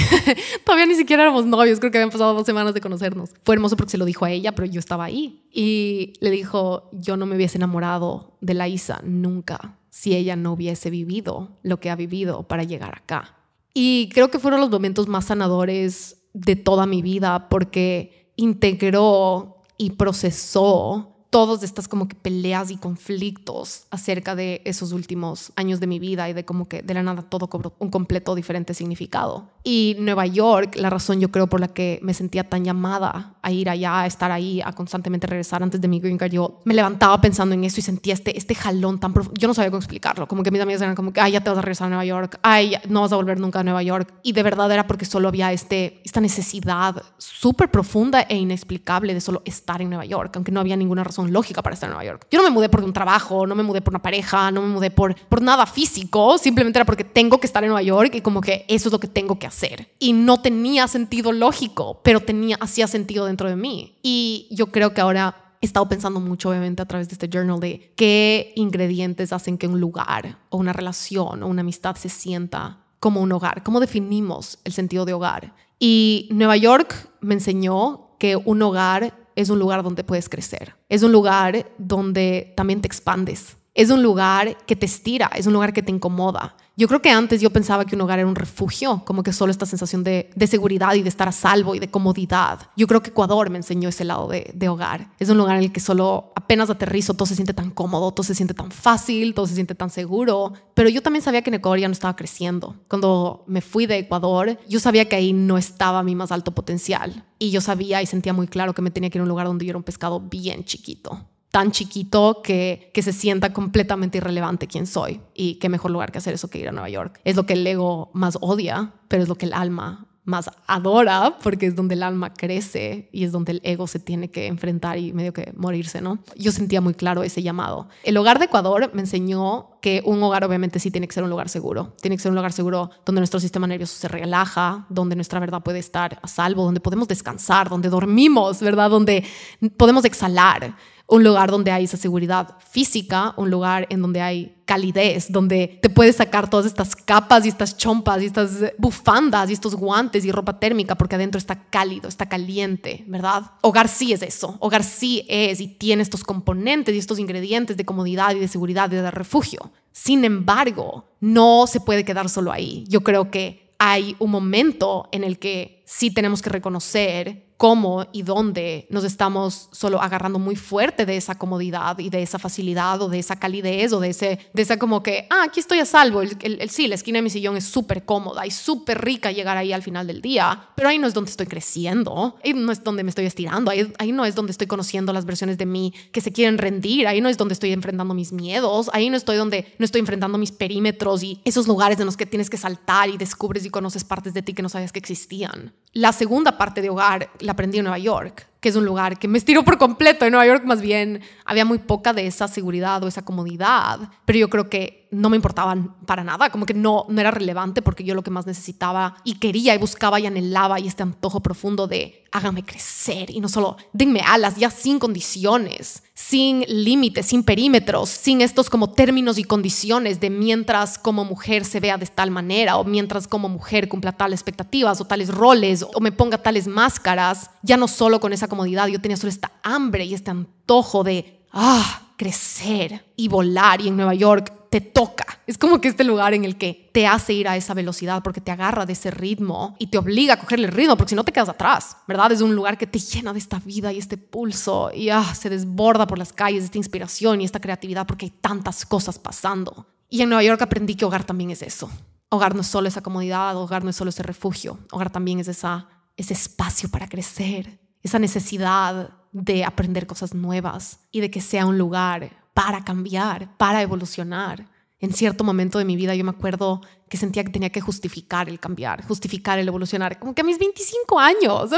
Todavía ni siquiera éramos novios, creo que habían pasado 2 semanas de conocernos. Fue hermoso porque se lo dijo a ella, pero yo estaba ahí. Y le dijo: yo no me hubiese enamorado de la Isa nunca si ella no hubiese vivido lo que ha vivido para llegar acá. Y creo que fueron los momentos más sanadores de toda mi vida, porque integró y procesó todas estas como que peleas y conflictos acerca de esos últimos años de mi vida, y de como que de la nada todo cobró un completo diferente significado. Y Nueva York, la razón yo creo por la que me sentía tan llamada a ir allá, a estar ahí, a constantemente regresar antes de mi green card, yo me levantaba pensando en eso y sentía este jalón tan profundo. Yo no sabía cómo explicarlo, como que mis amigas eran como que: ay, ya te vas a regresar a Nueva York, ay, no vas a volver nunca a Nueva York. Y de verdad era porque solo había esta necesidad súper profunda e inexplicable de solo estar en Nueva York, aunque no había ninguna razón razón lógica para estar en Nueva York. Yo no me mudé por un trabajo, no me mudé por una pareja, no me mudé por nada físico, simplemente era porque tengo que estar en Nueva York y como que eso es lo que tengo que hacer. Y no tenía sentido lógico, pero hacía sentido dentro de mí. Y yo creo que ahora he estado pensando mucho, obviamente, a través de este journal de qué ingredientes hacen que un lugar o una relación o una amistad se sienta como un hogar. ¿Cómo definimos el sentido de hogar? Y Nueva York me enseñó que un hogar es un lugar donde puedes crecer. Es un lugar donde también te expandes. Es un lugar que te estira, es un lugar que te incomoda. Yo creo que antes yo pensaba que un hogar era un refugio, como que solo esta sensación de seguridad y de estar a salvo y de comodidad. Yo creo que Ecuador me enseñó ese lado de hogar. Es un lugar en el que solo apenas aterrizo, todo se siente tan cómodo, todo se siente tan fácil, todo se siente tan seguro. Pero yo también sabía que en Ecuador ya no estaba creciendo. Cuando me fui de Ecuador, yo sabía que ahí no estaba mi más alto potencial. Y yo sabía y sentía muy claro que me tenía que ir a un lugar donde yo era un pescado bien chiquito. Tan chiquito que se sienta completamente irrelevante quién soy. Y qué mejor lugar que hacer eso que ir a Nueva York. Es lo que el ego más odia, pero es lo que el alma más adora, porque es donde el alma crece y es donde el ego se tiene que enfrentar y medio que morirse, ¿no? Yo sentía muy claro ese llamado. El hogar de Ecuador me enseñó que un hogar obviamente sí tiene que ser un lugar seguro. Tiene que ser un lugar seguro donde nuestro sistema nervioso se relaja, donde nuestra verdad puede estar a salvo, donde podemos descansar, donde dormimos, ¿verdad? Donde podemos exhalar. Un lugar donde hay esa seguridad física, un lugar en donde hay calidez, donde te puedes sacar todas estas capas y estas chompas y estas bufandas y estos guantes y ropa térmica porque adentro está cálido, está caliente, ¿verdad? Hogar sí es eso, hogar sí es y tiene estos componentes y estos ingredientes de comodidad y de seguridad y de refugio. Sin embargo, no se puede quedar solo ahí. Yo creo que hay un momento en el que sí tenemos que reconocer cómo y dónde nos estamos solo agarrando muy fuerte de esa comodidad y de esa facilidad o de esa calidez o de esa como que, aquí estoy a salvo. Sí, la esquina de mi sillón es súper cómoda y súper rica llegar ahí al final del día, pero ahí no es donde estoy creciendo, ahí no es donde me estoy estirando, ahí no es donde estoy conociendo las versiones de mí que se quieren rendir, ahí no es donde estoy enfrentando mis miedos, ahí no estoy donde no estoy enfrentando mis perímetros y esos lugares en los que tienes que saltar y descubres y conoces partes de ti que no sabías que existían. La segunda parte de hogar la aprendí en Nueva York, que es un lugar que me estiró por completo. En Nueva York más bien había muy poca de esa seguridad o esa comodidad, pero yo creo que no me importaban para nada, como que no era relevante porque yo lo que más necesitaba y quería y buscaba y anhelaba y este antojo profundo de háganme crecer y no solo denme alas ya sin condiciones, sin límites, sin perímetros, sin estos como términos y condiciones de mientras como mujer se vea de tal manera o mientras como mujer cumpla tales expectativas o tales roles o me ponga tales máscaras, ya no solo con esa comodidad, yo tenía solo esta hambre y este antojo de crecer y volar y en Nueva York te toca. Es como que este lugar en el que te hace ir a esa velocidad porque te agarra de ese ritmo y te obliga a cogerle el ritmo porque si no te quedas atrás, ¿verdad? Es un lugar que te llena de esta vida y este pulso y se desborda por las calles esta inspiración y esta creatividad porque hay tantas cosas pasando. Y en Nueva York aprendí que hogar también es eso. Hogar no es solo esa comodidad, hogar no es solo ese refugio. Hogar también es ese espacio para crecer, esa necesidad de aprender cosas nuevas y de que sea un lugar para cambiar, para evolucionar. En cierto momento de mi vida yo me acuerdo que sentía que tenía que justificar el cambiar, justificar el evolucionar. Como que a mis 25 años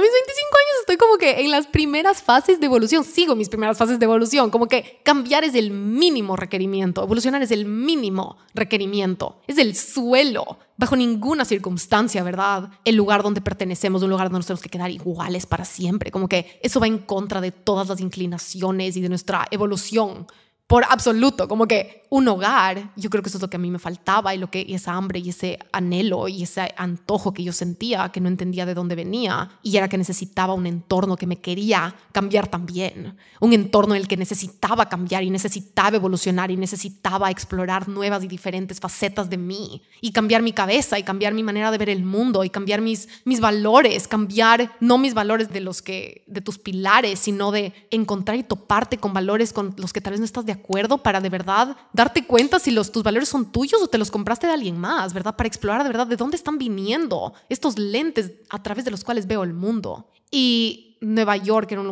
estoy como que en las primeras fases de evolución, sigo mis primeras fases de evolución, como que cambiar es el mínimo requerimiento, evolucionar es el mínimo requerimiento, es el suelo, bajo ninguna circunstancia, ¿verdad? El lugar donde pertenecemos, un lugar donde nos tenemos que quedar iguales para siempre, como que eso va en contra de todas las inclinaciones y de nuestra evolución. Por absoluto, como que un hogar, yo creo que eso es lo que a mí me faltaba y esa hambre y ese anhelo y ese antojo que yo sentía, que no entendía de dónde venía y era que necesitaba un entorno que me quería cambiar también, un entorno en el que necesitaba cambiar y necesitaba evolucionar y necesitaba explorar nuevas y diferentes facetas de mí y cambiar mi cabeza y cambiar mi manera de ver el mundo y cambiar mis valores, cambiar no mis valores de tus pilares, sino de encontrar y toparte con valores con los que tal vez no estás de acuerdo para de verdad darte cuenta si tus valores son tuyos o te los compraste de alguien más, ¿verdad? Para explorar de verdad de dónde están viniendo estos lentes a través de los cuales veo el mundo. Y Nueva York es un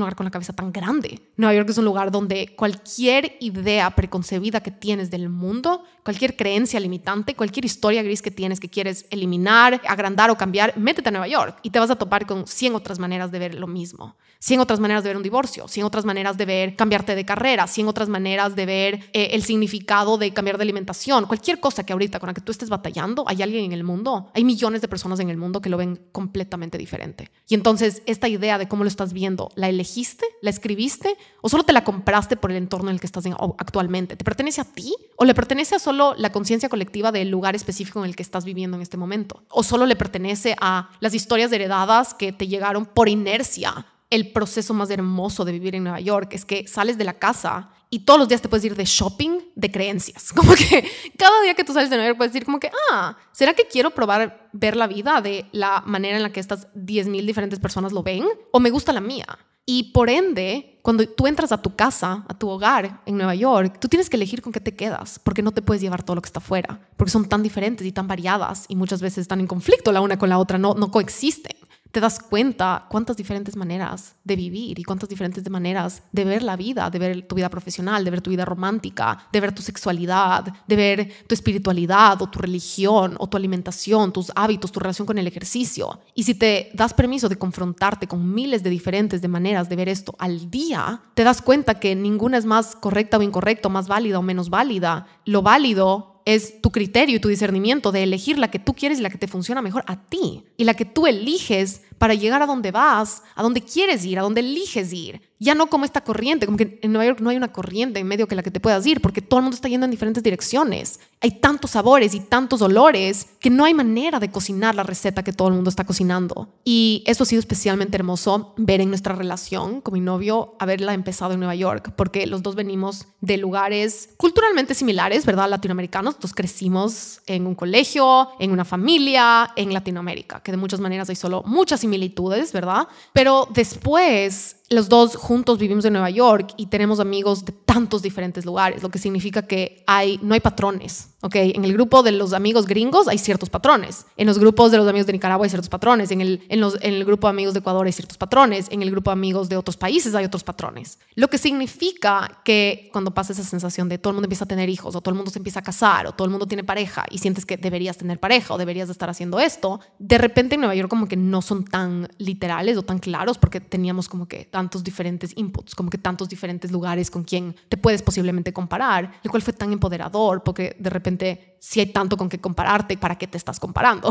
lugar con la cabeza tan grande. Nueva York es un lugar donde cualquier idea preconcebida que tienes del mundo, cualquier creencia limitante, cualquier historia gris que tienes que quieres eliminar, agrandar o cambiar, métete a Nueva York y te vas a topar con 100 otras maneras de ver lo mismo. 100 otras maneras de ver un divorcio, 100 otras maneras de ver cambiarte de carrera, 100 otras maneras de ver el significado de cambiar de alimentación. Cualquier cosa que ahorita con la que tú estés batallando, hay alguien en el mundo, hay millones de personas en el mundo que lo ven completamente diferente. Y entonces esta idea de cómo lo estás viendo, ¿la elegiste? ¿La escribiste? ¿O solo te la compraste por el entorno en el que estás actualmente? ¿Te pertenece a ti? ¿O le pertenece a solo la conciencia colectiva del lugar específico en el que estás viviendo en este momento? ¿O solo le pertenece a las historias heredadas que te llegaron por inercia? El proceso más hermoso de vivir en Nueva York es que sales de la casa y todos los días te puedes ir de shopping de creencias. Como que cada día que tú sales de Nueva York puedes decir como que, ¿será que quiero probar ver la vida de la manera en la que estas 10,000 diferentes personas lo ven? ¿O me gusta la mía? Y por ende, cuando tú entras a tu casa, a tu hogar en Nueva York, tú tienes que elegir con qué te quedas, porque no te puedes llevar todo lo que está afuera, porque son tan diferentes y tan variadas y muchas veces están en conflicto la una con la otra, no coexisten. Te das cuenta cuántas diferentes maneras de vivir y cuántas diferentes maneras de ver la vida, de ver tu vida profesional, de ver tu vida romántica, de ver tu sexualidad, de ver tu espiritualidad o tu religión o tu alimentación, tus hábitos, tu relación con el ejercicio. Y si te das permiso de confrontarte con miles de diferentes de maneras de ver esto al día, te das cuenta que ninguna es más correcta o incorrecta, más válida o menos válida. Lo válido es tu criterio y tu discernimiento de elegir la que tú quieres y la que te funciona mejor a ti. Y la que tú eliges para llegar a donde vas, a donde quieres ir, a donde eliges ir. Ya no como esta corriente, como que en Nueva York no hay una corriente en medio que la que te puedas ir, porque todo el mundo está yendo en diferentes direcciones. Hay tantos sabores y tantos olores que no hay manera de cocinar la receta que todo el mundo está cocinando. Y eso ha sido especialmente hermoso ver en nuestra relación con mi novio, haberla empezado en Nueva York, porque los dos venimos de lugares culturalmente similares, ¿verdad? Latinoamericanos. Entonces crecimos en un colegio, en una familia, en Latinoamérica, que de muchas maneras hay solo muchas similitudes, ¿verdad? Pero después los dos juntos vivimos en Nueva York y tenemos amigos de tantos diferentes lugares, lo que significa que no hay patrones, ¿ok? En el grupo de los amigos gringos hay ciertos patrones. En los grupos de los amigos de Nicaragua hay ciertos patrones. En el grupo de amigos de Ecuador hay ciertos patrones. En el grupo de amigos de otros países hay otros patrones. Lo que significa que cuando pasa esa sensación de todo el mundo empieza a tener hijos o todo el mundo se empieza a casar o todo el mundo tiene pareja y sientes que deberías tener pareja o deberías de estar haciendo esto, de repente en Nueva York como que no son tan literales o tan claros porque teníamos como que tantos diferentes inputs, como que tantos diferentes lugares con quien te puedes posiblemente comparar, lo cual fue tan empoderador porque de repente si hay tanto con qué compararte, ¿para qué te estás comparando?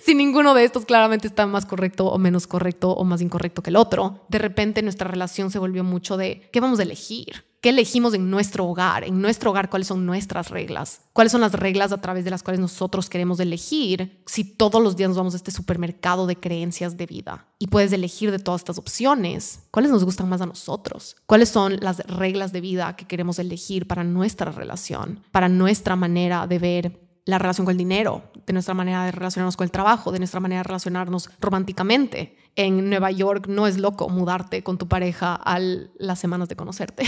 Si ninguno de estos claramente está más correcto o menos correcto o más incorrecto que el otro, de repente nuestra relación se volvió mucho de ¿qué vamos a elegir? ¿Qué elegimos en nuestro hogar? En nuestro hogar, ¿cuáles son nuestras reglas? ¿Cuáles son las reglas a través de las cuales nosotros queremos elegir si todos los días nos vamos a este supermercado de creencias de vida? Y puedes elegir de todas estas opciones. ¿Cuáles nos gustan más a nosotros? ¿Cuáles son las reglas de vida que queremos elegir para nuestra relación? Para nuestra manera de ver la relación con el dinero, de nuestra manera de relacionarnos con el trabajo, de nuestra manera de relacionarnos románticamente. En Nueva York no es loco mudarte con tu pareja a las semanas de conocerte.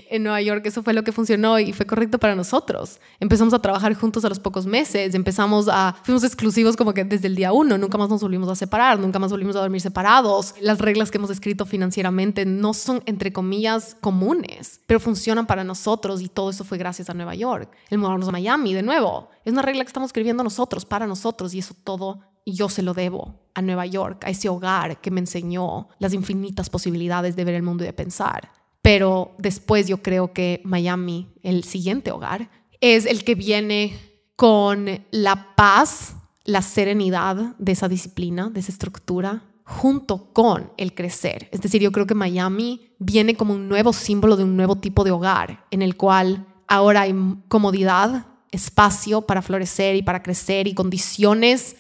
En Nueva York eso fue lo que funcionó y fue correcto para nosotros. Empezamos a trabajar juntos a los pocos meses, fuimos exclusivos como que desde el día 1, nunca más nos volvimos a separar, nunca más volvimos a dormir separados. Las reglas que hemos escrito financieramente no son, entre comillas, comunes, pero funcionan para nosotros y todo eso fue gracias a Nueva York. El mudarnos a Miami, de nuevo, es una regla que estamos escribiendo nosotros, para nosotros, y eso todo yo se lo debo a Nueva York, a ese hogar que me enseñó las infinitas posibilidades de ver el mundo y de pensar. Pero después yo creo que Miami, el siguiente hogar, es el que viene con la paz, la serenidad de esa disciplina, de esa estructura, junto con el crecer. Es decir, yo creo que Miami viene como un nuevo símbolo de un nuevo tipo de hogar, en el cual ahora hay comodidad, espacio para florecer y para crecer y condiciones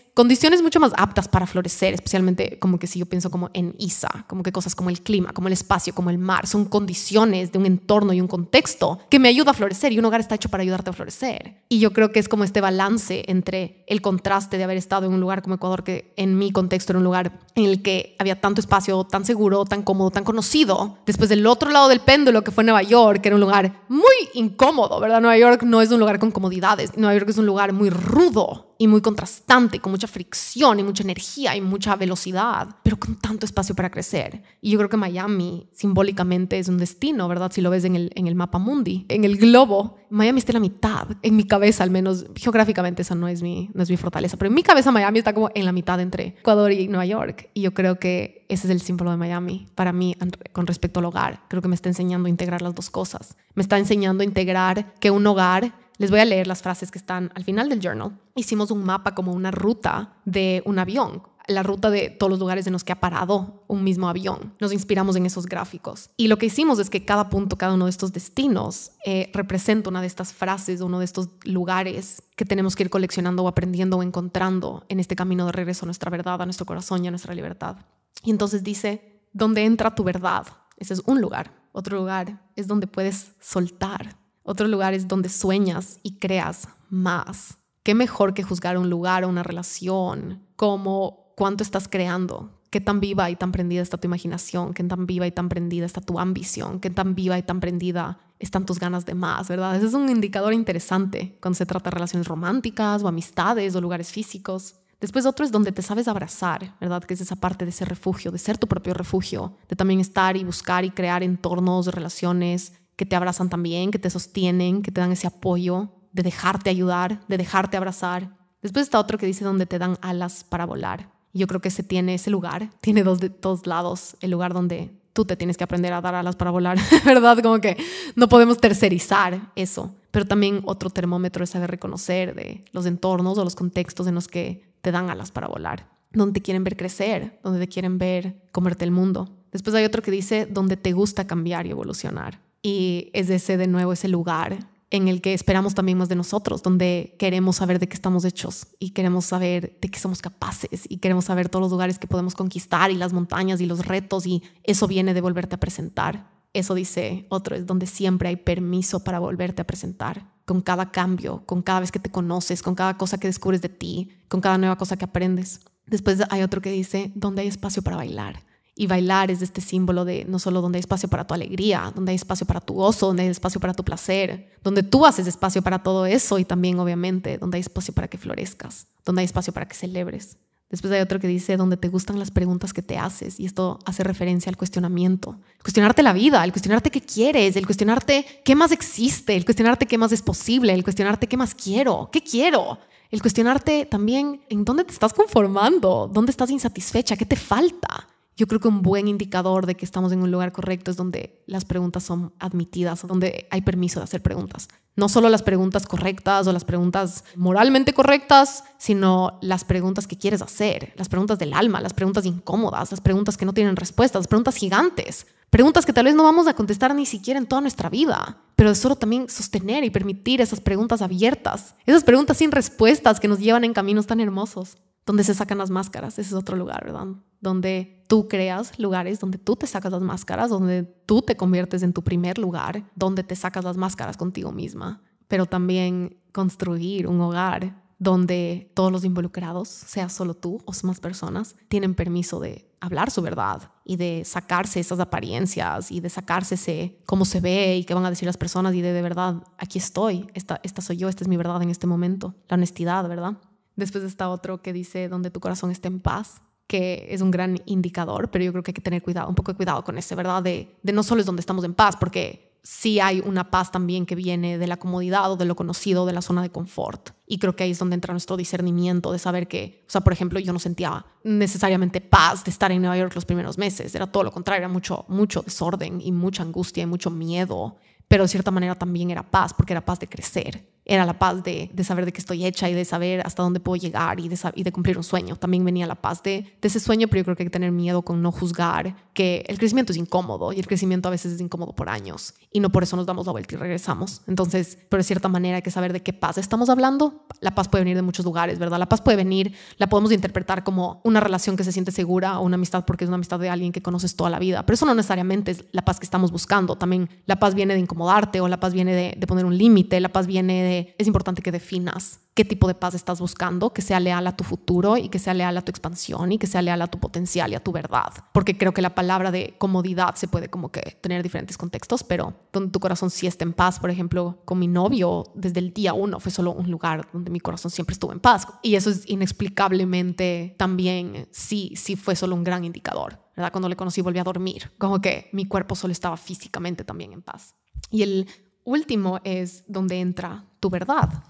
mucho más aptas para florecer, especialmente como que si yo pienso como en Isa, como que cosas como el clima, como el espacio, como el mar, son condiciones de un entorno y un contexto que me ayuda a florecer y un hogar está hecho para ayudarte a florecer. Y yo creo que es como este balance entre el contraste de haber estado en un lugar como Ecuador, que en mi contexto era un lugar en el que había tanto espacio, tan seguro, tan cómodo, tan conocido, después del otro lado del péndulo que fue Nueva York, que era un lugar muy incómodo, ¿verdad? Nueva York no es un lugar con comodidades, Nueva York es un lugar muy rudo y muy contrastante, con mucha fricción y mucha energía y mucha velocidad, pero con tanto espacio para crecer. Y yo creo que Miami simbólicamente es un destino, ¿verdad? Si lo ves en el mapa mundi, en el globo, Miami está en la mitad, en mi cabeza al menos, geográficamente esa no es mi fortaleza, pero en mi cabeza Miami está como en la mitad entre Ecuador y Nueva York. Y yo creo que ese es el símbolo de Miami para mí con respecto al hogar. Creo que me está enseñando a integrar las dos cosas. Me está enseñando a integrar que un hogar... Les voy a leer las frases que están al final del journal. Hicimos un mapa como una ruta de un avión, la ruta de todos los lugares en los que ha parado un mismo avión. Nos inspiramos en esos gráficos. Y lo que hicimos es que cada punto, cada uno de estos destinos representa una de estas frases, uno de estos lugares que tenemos que ir coleccionando o aprendiendo o encontrando en este camino de regreso a nuestra verdad, a nuestro corazón y a nuestra libertad. Y entonces dice, ¿dónde entra tu verdad? Ese es un lugar. Otro lugar es donde puedes soltar. Otro lugar es donde sueñas y creas más. ¿Qué mejor que juzgar un lugar o una relación como cuánto estás creando? ¿Qué tan viva y tan prendida está tu imaginación? ¿Qué tan viva y tan prendida está tu ambición? ¿Qué tan viva y tan prendida están tus ganas de más? ¿Verdad? Ese es un indicador interesante cuando se trata de relaciones románticas o amistades o lugares físicos. Después otro es donde te sabes abrazar, ¿verdad? Que es esa parte de ese refugio, de ser tu propio refugio, de también estar y buscar y crear entornos, relaciones que te abrazan también, que te sostienen, que te dan ese apoyo, de dejarte ayudar, de dejarte abrazar. Después está otro que dice donde te dan alas para volar. Y yo creo que ese lugar tiene dos lados. El lugar donde tú te tienes que aprender a dar alas para volar, ¿verdad? Como que no podemos tercerizar eso. Pero también otro termómetro es saber reconocer de los entornos o los contextos en los que te dan alas para volar. Donde te quieren ver crecer, donde te quieren ver comerte el mundo. Después hay otro que dice donde te gusta cambiar y evolucionar. Y es de nuevo ese lugar en el que esperamos también más de nosotros, donde queremos saber de qué estamos hechos y queremos saber de qué somos capaces y queremos saber todos los lugares que podemos conquistar y las montañas y los retos, y eso viene de volverte a presentar. Eso dice otro, es donde siempre hay permiso para volverte a presentar, con cada cambio, con cada vez que te conoces, con cada cosa que descubres de ti, con cada nueva cosa que aprendes. Después hay otro que dice donde hay espacio para bailar. Y bailar es este símbolo de no solo donde hay espacio para tu alegría, donde hay espacio para tu gozo, donde hay espacio para tu placer, donde tú haces espacio para todo eso, y también obviamente donde hay espacio para que florezcas, donde hay espacio para que celebres. Después hay otro que dice donde te gustan las preguntas que te haces, y esto hace referencia al cuestionamiento. El cuestionarte la vida, el cuestionarte qué quieres, el cuestionarte qué más existe, el cuestionarte qué más es posible, el cuestionarte qué más quiero, qué quiero. El cuestionarte también en dónde te estás conformando, dónde estás insatisfecha, qué te falta. Yo creo que un buen indicador de que estamos en un lugar correcto es donde las preguntas son admitidas, donde hay permiso de hacer preguntas. No solo las preguntas correctas o las preguntas moralmente correctas, sino las preguntas que quieres hacer, las preguntas del alma, las preguntas incómodas, las preguntas que no tienen respuestas, las preguntas gigantes, preguntas que tal vez no vamos a contestar ni siquiera en toda nuestra vida, pero es solo también sostener y permitir esas preguntas abiertas, esas preguntas sin respuestas que nos llevan en caminos tan hermosos. Donde se sacan las máscaras, ese es otro lugar, ¿verdad? Donde tú creas lugares, donde tú te sacas las máscaras, donde tú te conviertes en tu primer lugar, donde te sacas las máscaras contigo misma, pero también construir un hogar donde todos los involucrados, sea solo tú o más personas, tienen permiso de hablar su verdad y de sacarse esas apariencias y de sacarse ese cómo se ve y qué van a decir las personas, y de verdad, aquí estoy, esta soy yo, esta es mi verdad en este momento, la honestidad, ¿verdad? Después está otro que dice donde tu corazón esté en paz, que es un gran indicador, pero yo creo que hay que tener cuidado, un poco de cuidado con ese, ¿verdad? De no solo es donde estamos en paz, porque sí hay una paz también que viene de la comodidad o de lo conocido, de la zona de confort. Y creo que ahí es donde entra nuestro discernimiento de saber que, o sea, por ejemplo, yo no sentía necesariamente paz de estar en Nueva York los primeros meses. Era todo lo contrario, era mucho desorden y mucha angustia y mucho miedo. Pero de cierta manera también era paz, porque era paz de crecer. Era la paz de saber de qué estoy hecha y de saber hasta dónde puedo llegar y de cumplir un sueño. También venía la paz de ese sueño, pero yo creo que hay que tener miedo con no juzgar, que el crecimiento es incómodo y el crecimiento a veces es incómodo por años y no por eso nos damos la vuelta y regresamos. Entonces, pero de cierta manera hay que saber de qué paz estamos hablando. La paz puede venir de muchos lugares, ¿verdad? La paz puede venir, la podemos interpretar como una relación que se siente segura o una amistad porque es una amistad de alguien que conoces toda la vida, pero eso no necesariamente es la paz que estamos buscando. También la paz viene de incomodarte, o la paz viene de poner un límite, la paz viene que es importante que definas qué tipo de paz estás buscando, que sea leal a tu futuro y que sea leal a tu expansión y que sea leal a tu potencial y a tu verdad. Porque creo que la palabra de comodidad se puede como que tener diferentes contextos, pero donde tu corazón sí está en paz. Por ejemplo, con mi novio, desde el día 1 fue solo un lugar donde mi corazón siempre estuvo en paz. Y eso es inexplicablemente también sí fue solo un gran indicador, ¿verdad? Cuando le conocí volví a dormir, como que mi cuerpo solo estaba físicamente también en paz. Y el último es donde entra tu verdad,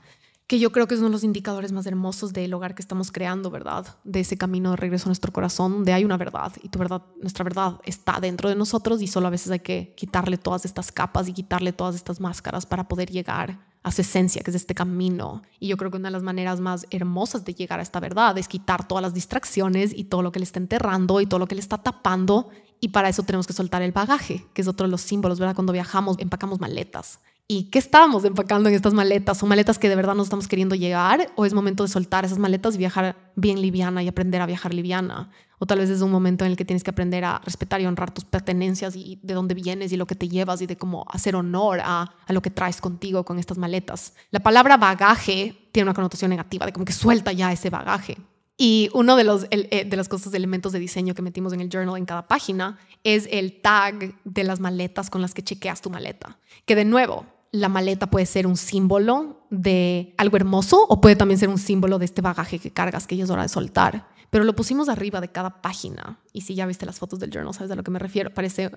que yo creo que es uno de los indicadores más hermosos del hogar que estamos creando, ¿verdad? De ese camino de regreso a nuestro corazón, donde hay una verdad y tu verdad, nuestra verdad está dentro de nosotros y solo a veces hay que quitarle todas estas capas y quitarle todas estas máscaras para poder llegar a su esencia, que es este camino. Y yo creo que una de las maneras más hermosas de llegar a esta verdad es quitar todas las distracciones y todo lo que le está enterrando y todo lo que le está tapando. Y para eso tenemos que soltar el bagaje, que es otro de los símbolos, ¿verdad? Cuando viajamos, empacamos maletas. ¿Y qué estábamos empacando en estas maletas? ¿Son maletas que de verdad nos estamos queriendo llegar? ¿O es momento de soltar esas maletas y viajar bien liviana y aprender a viajar liviana? O tal vez es un momento en el que tienes que aprender a respetar y honrar tus pertenencias y de dónde vienes y lo que te llevas y de cómo hacer honor a lo que traes contigo con estas maletas. La palabra bagaje tiene una connotación negativa, de como que suelta ya ese bagaje. Y uno de las cosas, elementos de diseño que metimos en el journal en cada página es el tag de las maletas con las que chequeas tu maleta. Que de nuevo, la maleta puede ser un símbolo de algo hermoso o puede también ser un símbolo de este bagaje que cargas que ya es hora de soltar. Pero lo pusimos arriba de cada página. Y si ya viste las fotos del journal, sabes a lo que me refiero.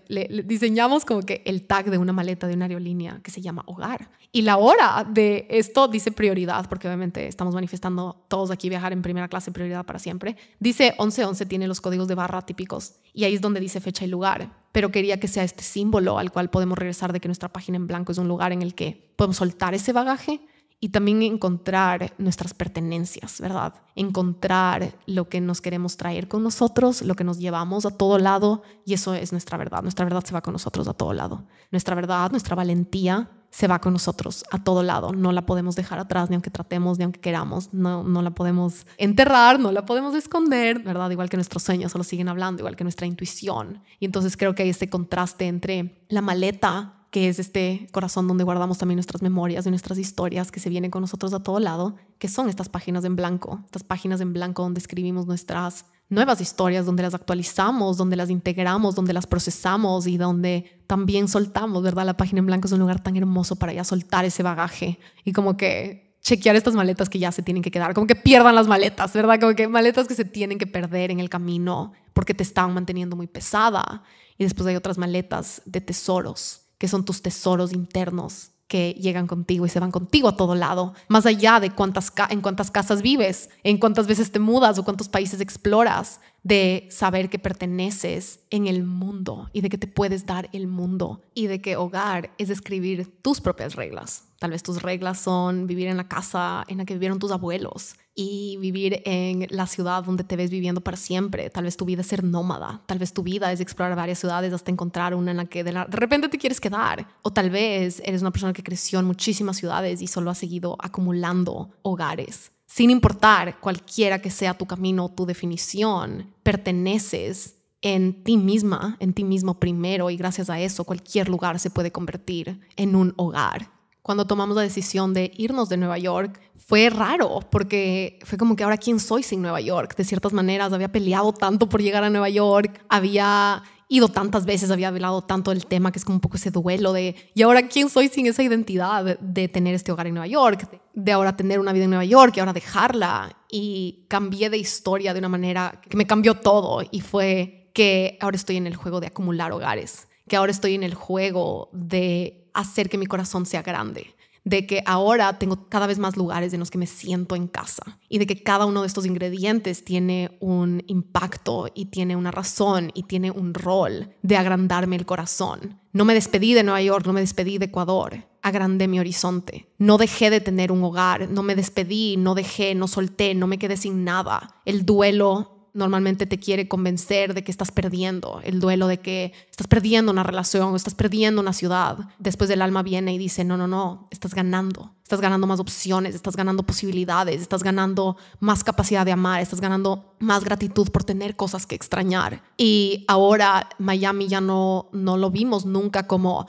Le diseñamos como que el tag de una maleta de una aerolínea que se llama hogar. Y la hora de esto dice prioridad, porque obviamente estamos manifestando todos aquí viajar en primera clase, prioridad para siempre. Dice 1111, tiene los códigos de barra típicos. Y ahí es donde dice fecha y lugar. Pero quería que sea este símbolo al cual podemos regresar de que nuestra página en blanco es un lugar en el que podemos soltar ese bagaje y también encontrar nuestras pertenencias, ¿verdad? Encontrar lo que nos queremos traer con nosotros, lo que nos llevamos a todo lado, y eso es nuestra verdad. Nuestra verdad se va con nosotros a todo lado. Nuestra verdad, nuestra valentía se va con nosotros a todo lado. No la podemos dejar atrás, ni aunque tratemos, ni aunque queramos. No la podemos enterrar, no la podemos esconder, ¿verdad? Igual que nuestros sueños solo siguen hablando, igual que nuestra intuición. Y entonces creo que hay este contraste entre la maleta, que es este corazón donde guardamos también nuestras memorias y nuestras historias que se vienen con nosotros a todo lado, que son estas páginas en blanco donde escribimos nuestras nuevas historias, donde las actualizamos, donde las integramos, donde las procesamos y donde también soltamos, ¿verdad? La página en blanco es un lugar tan hermoso para ya soltar ese bagaje y como que chequear estas maletas que ya se tienen que quedar, como que pierdan las maletas, ¿verdad? Como que maletas que se tienen que perder en el camino porque te están manteniendo muy pesada. Y después hay otras maletas de tesoros, que son tus tesoros internos que llegan contigo y se van contigo a todo lado, más allá de en cuántas casas vives, en cuántas veces te mudas o cuántos países exploras, de saber que perteneces en el mundo y de que te puedes dar el mundo y de que hogar es escribir tus propias reglas. Tal vez tus reglas son vivir en la casa en la que vivieron tus abuelos y vivir en la ciudad donde te ves viviendo para siempre. Tal vez tu vida es ser nómada. Tal vez tu vida es explorar varias ciudades hasta encontrar una en la que de repente te quieres quedar. O tal vez eres una persona que creció en muchísimas ciudades y solo ha seguido acumulando hogares. Sin importar cualquiera que sea tu camino o tu definición, perteneces en ti misma, en ti mismo primero, y gracias a eso cualquier lugar se puede convertir en un hogar. Cuando tomamos la decisión de irnos de Nueva York, fue raro porque fue como que ahora quién soy sin Nueva York. De ciertas maneras había peleado tanto por llegar a Nueva York, había ido tantas veces, había hablado tanto del tema que es como un poco ese duelo de ¿y ahora quién soy sin esa identidad de tener este hogar en Nueva York? De ahora tener una vida en Nueva York y ahora dejarla. Y cambié de historia de una manera que me cambió todo y fue que ahora estoy en el juego de acumular hogares, que ahora estoy en el juego de hacer que mi corazón sea grande, de que ahora tengo cada vez más lugares en los que me siento en casa y de que cada uno de estos ingredientes tiene un impacto y tiene una razón y tiene un rol de agrandarme el corazón. No me despedí de Nueva York, no me despedí de Ecuador, agrandé mi horizonte. No dejé de tener un hogar, no me despedí, no dejé, no solté, no me quedé sin nada. El duelo normalmente te quiere convencer de que estás perdiendo, el duelo de que estás perdiendo una relación o estás perdiendo una ciudad. Después el alma viene y dice, no, estás ganando más opciones, estás ganando posibilidades, estás ganando más capacidad de amar, estás ganando más gratitud por tener cosas que extrañar. Y ahora Miami ya no lo vimos nunca como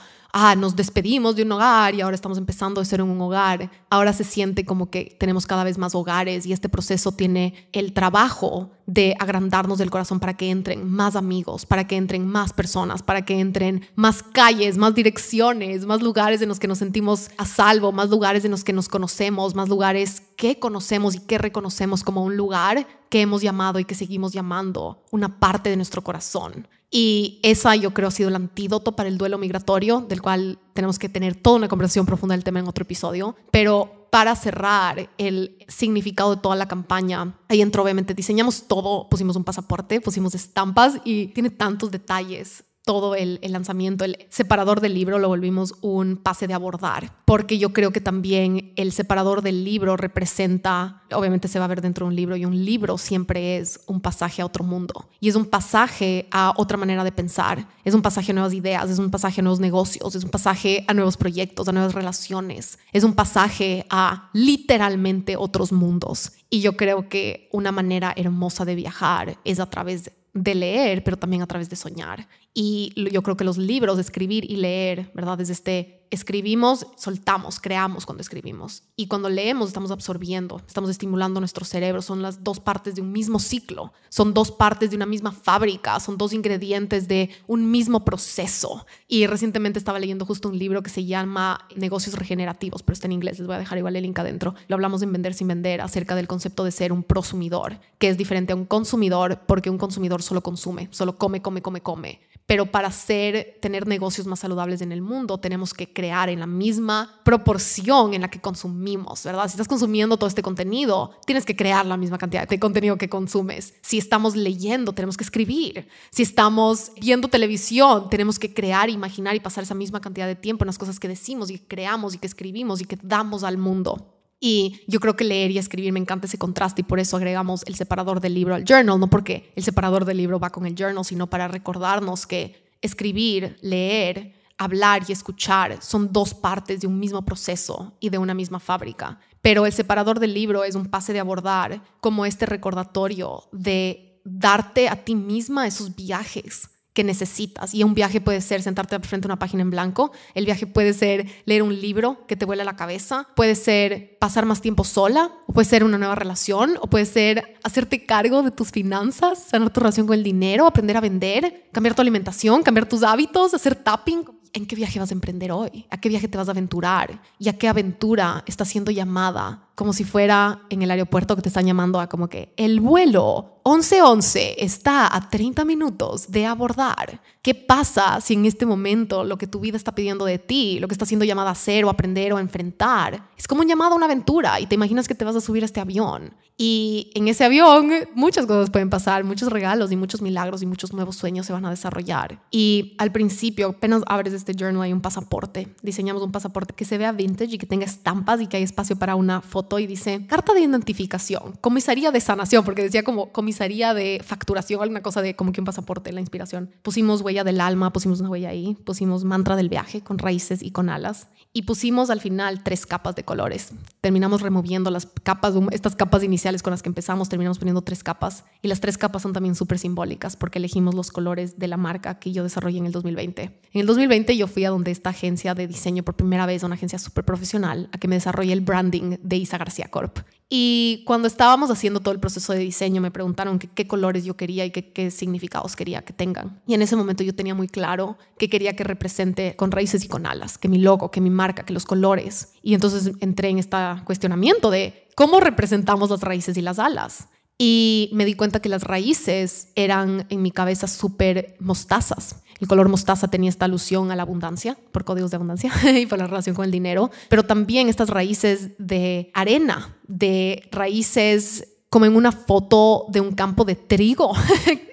nos despedimos de un hogar y ahora estamos empezando a ser en un hogar. Ahora se siente como que tenemos cada vez más hogares y este proceso tiene el trabajo de agrandarnos del corazón para que entren más amigos, para que entren más personas, para que entren más calles, más direcciones, más lugares en los que nos sentimos a salvo, más lugares en los que nos conocemos, más lugares que conocemos y que reconocemos como un lugar que hemos llamado y que seguimos llamando una parte de nuestro corazón. Y esa yo creo ha sido el antídoto para el duelo migratorio, del cual tenemos que tener toda una conversación profunda del tema en otro episodio. Pero para cerrar el significado de toda la campaña, ahí entró obviamente, diseñamos todo, pusimos un pasaporte, pusimos estampas y tiene tantos detalles. Todo el lanzamiento, el separador del libro lo volvimos un pase de abordar, porque yo creo que también el separador del libro representa, obviamente se va a ver dentro de un libro y un libro siempre es un pasaje a otro mundo y es un pasaje a otra manera de pensar, es un pasaje a nuevas ideas, es un pasaje a nuevos negocios, es un pasaje a nuevos proyectos, a nuevas relaciones, es un pasaje a literalmente otros mundos. Y yo creo que una manera hermosa de viajar es a través de leer, pero también a través de soñar. Y yo creo que los libros, escribir y leer, ¿verdad? Desde escribimos, soltamos, creamos cuando escribimos. Y cuando leemos estamos absorbiendo, estamos estimulando nuestro cerebro. Son las dos partes de un mismo ciclo, son dos partes de una misma fábrica, son dos ingredientes de un mismo proceso. Y recientemente estaba leyendo justo un libro que se llama Negocios Regenerativos, pero está en inglés, les voy a dejar igual el link adentro. Lo hablamos en Vender sin Vender, acerca del concepto de ser un prosumidor, que es diferente a un consumidor, porque un consumidor solo consume, solo come. Pero para tener negocios más saludables en el mundo, tenemos que crear en la misma proporción en la que consumimos, ¿verdad? Si estás consumiendo todo este contenido, tienes que crear la misma cantidad de contenido que consumes. Si estamos leyendo, tenemos que escribir. Si estamos viendo televisión, tenemos que crear, imaginar y pasar esa misma cantidad de tiempo en las cosas que decimos y que creamos y que escribimos y que damos al mundo. Y yo creo que leer y escribir, me encanta ese contraste y por eso agregamos el separador del libro al journal, no porque el separador del libro va con el journal, sino para recordarnos que escribir, leer, hablar y escuchar son dos partes de un mismo proceso y de una misma fábrica. Pero el separador del libro es un pase de abordar como este recordatorio de darte a ti misma esos viajes que necesitas. Y un viaje puede ser sentarte frente a una página en blanco, el viaje puede ser leer un libro que te vuela la cabeza, puede ser pasar más tiempo sola, o puede ser una nueva relación, o puede ser hacerte cargo de tus finanzas, sanar tu relación con el dinero, aprender a vender, cambiar tu alimentación, cambiar tus hábitos, hacer tapping. ¿En qué viaje vas a emprender hoy? ¿A qué viaje te vas a aventurar? ¿Y a qué aventura estás siendo llamada? Como si fuera en el aeropuerto que te están llamando a como que el vuelo 1111 está a 30 minutos de abordar. ¿Qué pasa si en este momento lo que tu vida está pidiendo de ti, lo que estás siendo llamada a hacer o aprender o a enfrentar, es como un llamado a una aventura y te imaginas que te vas a subir a este avión? Y en ese avión muchas cosas pueden pasar, muchos regalos y muchos milagros y muchos nuevos sueños se van a desarrollar. Y al principio, apenas abres este journal, hay un pasaporte. Diseñamos un pasaporte que se vea vintage y que tenga estampas y que hay espacio para una foto y dice carta de identificación, comisaría de sanación, porque decía como comisaría de facturación, alguna cosa de como que un pasaporte, la inspiración. Pusimos huella del alma, pusimos una huella ahí, pusimos mantra del viaje con raíces y con alas y pusimos al final 3 capas de colores. Terminamos removiendo las capas, estas capas iniciales con las que empezamos, terminamos poniendo 3 capas y las 3 capas son también súper simbólicas porque elegimos los colores de la marca que yo desarrollé en el 2020. En el 2020 yo fui a donde esta agencia de diseño por primera vez, una agencia súper profesional, a que me desarrolle el branding de Isa García Corp. Y cuando estábamos haciendo todo el proceso de diseño me preguntaron qué colores yo quería y qué significados quería que tengan. Y en ese momento yo tenía muy claro que quería que represente con raíces y con alas, que mi logo, que mi marca, que los colores. Y entonces entré en este cuestionamiento de cómo representamos las raíces y las alas. Y me di cuenta que las raíces eran en mi cabeza súper mostazas. El color mostaza tenía esta alusión a la abundancia, por códigos de abundancia y por la relación con el dinero, pero también estas raíces de arena, de raíces como en una foto de un campo de trigo,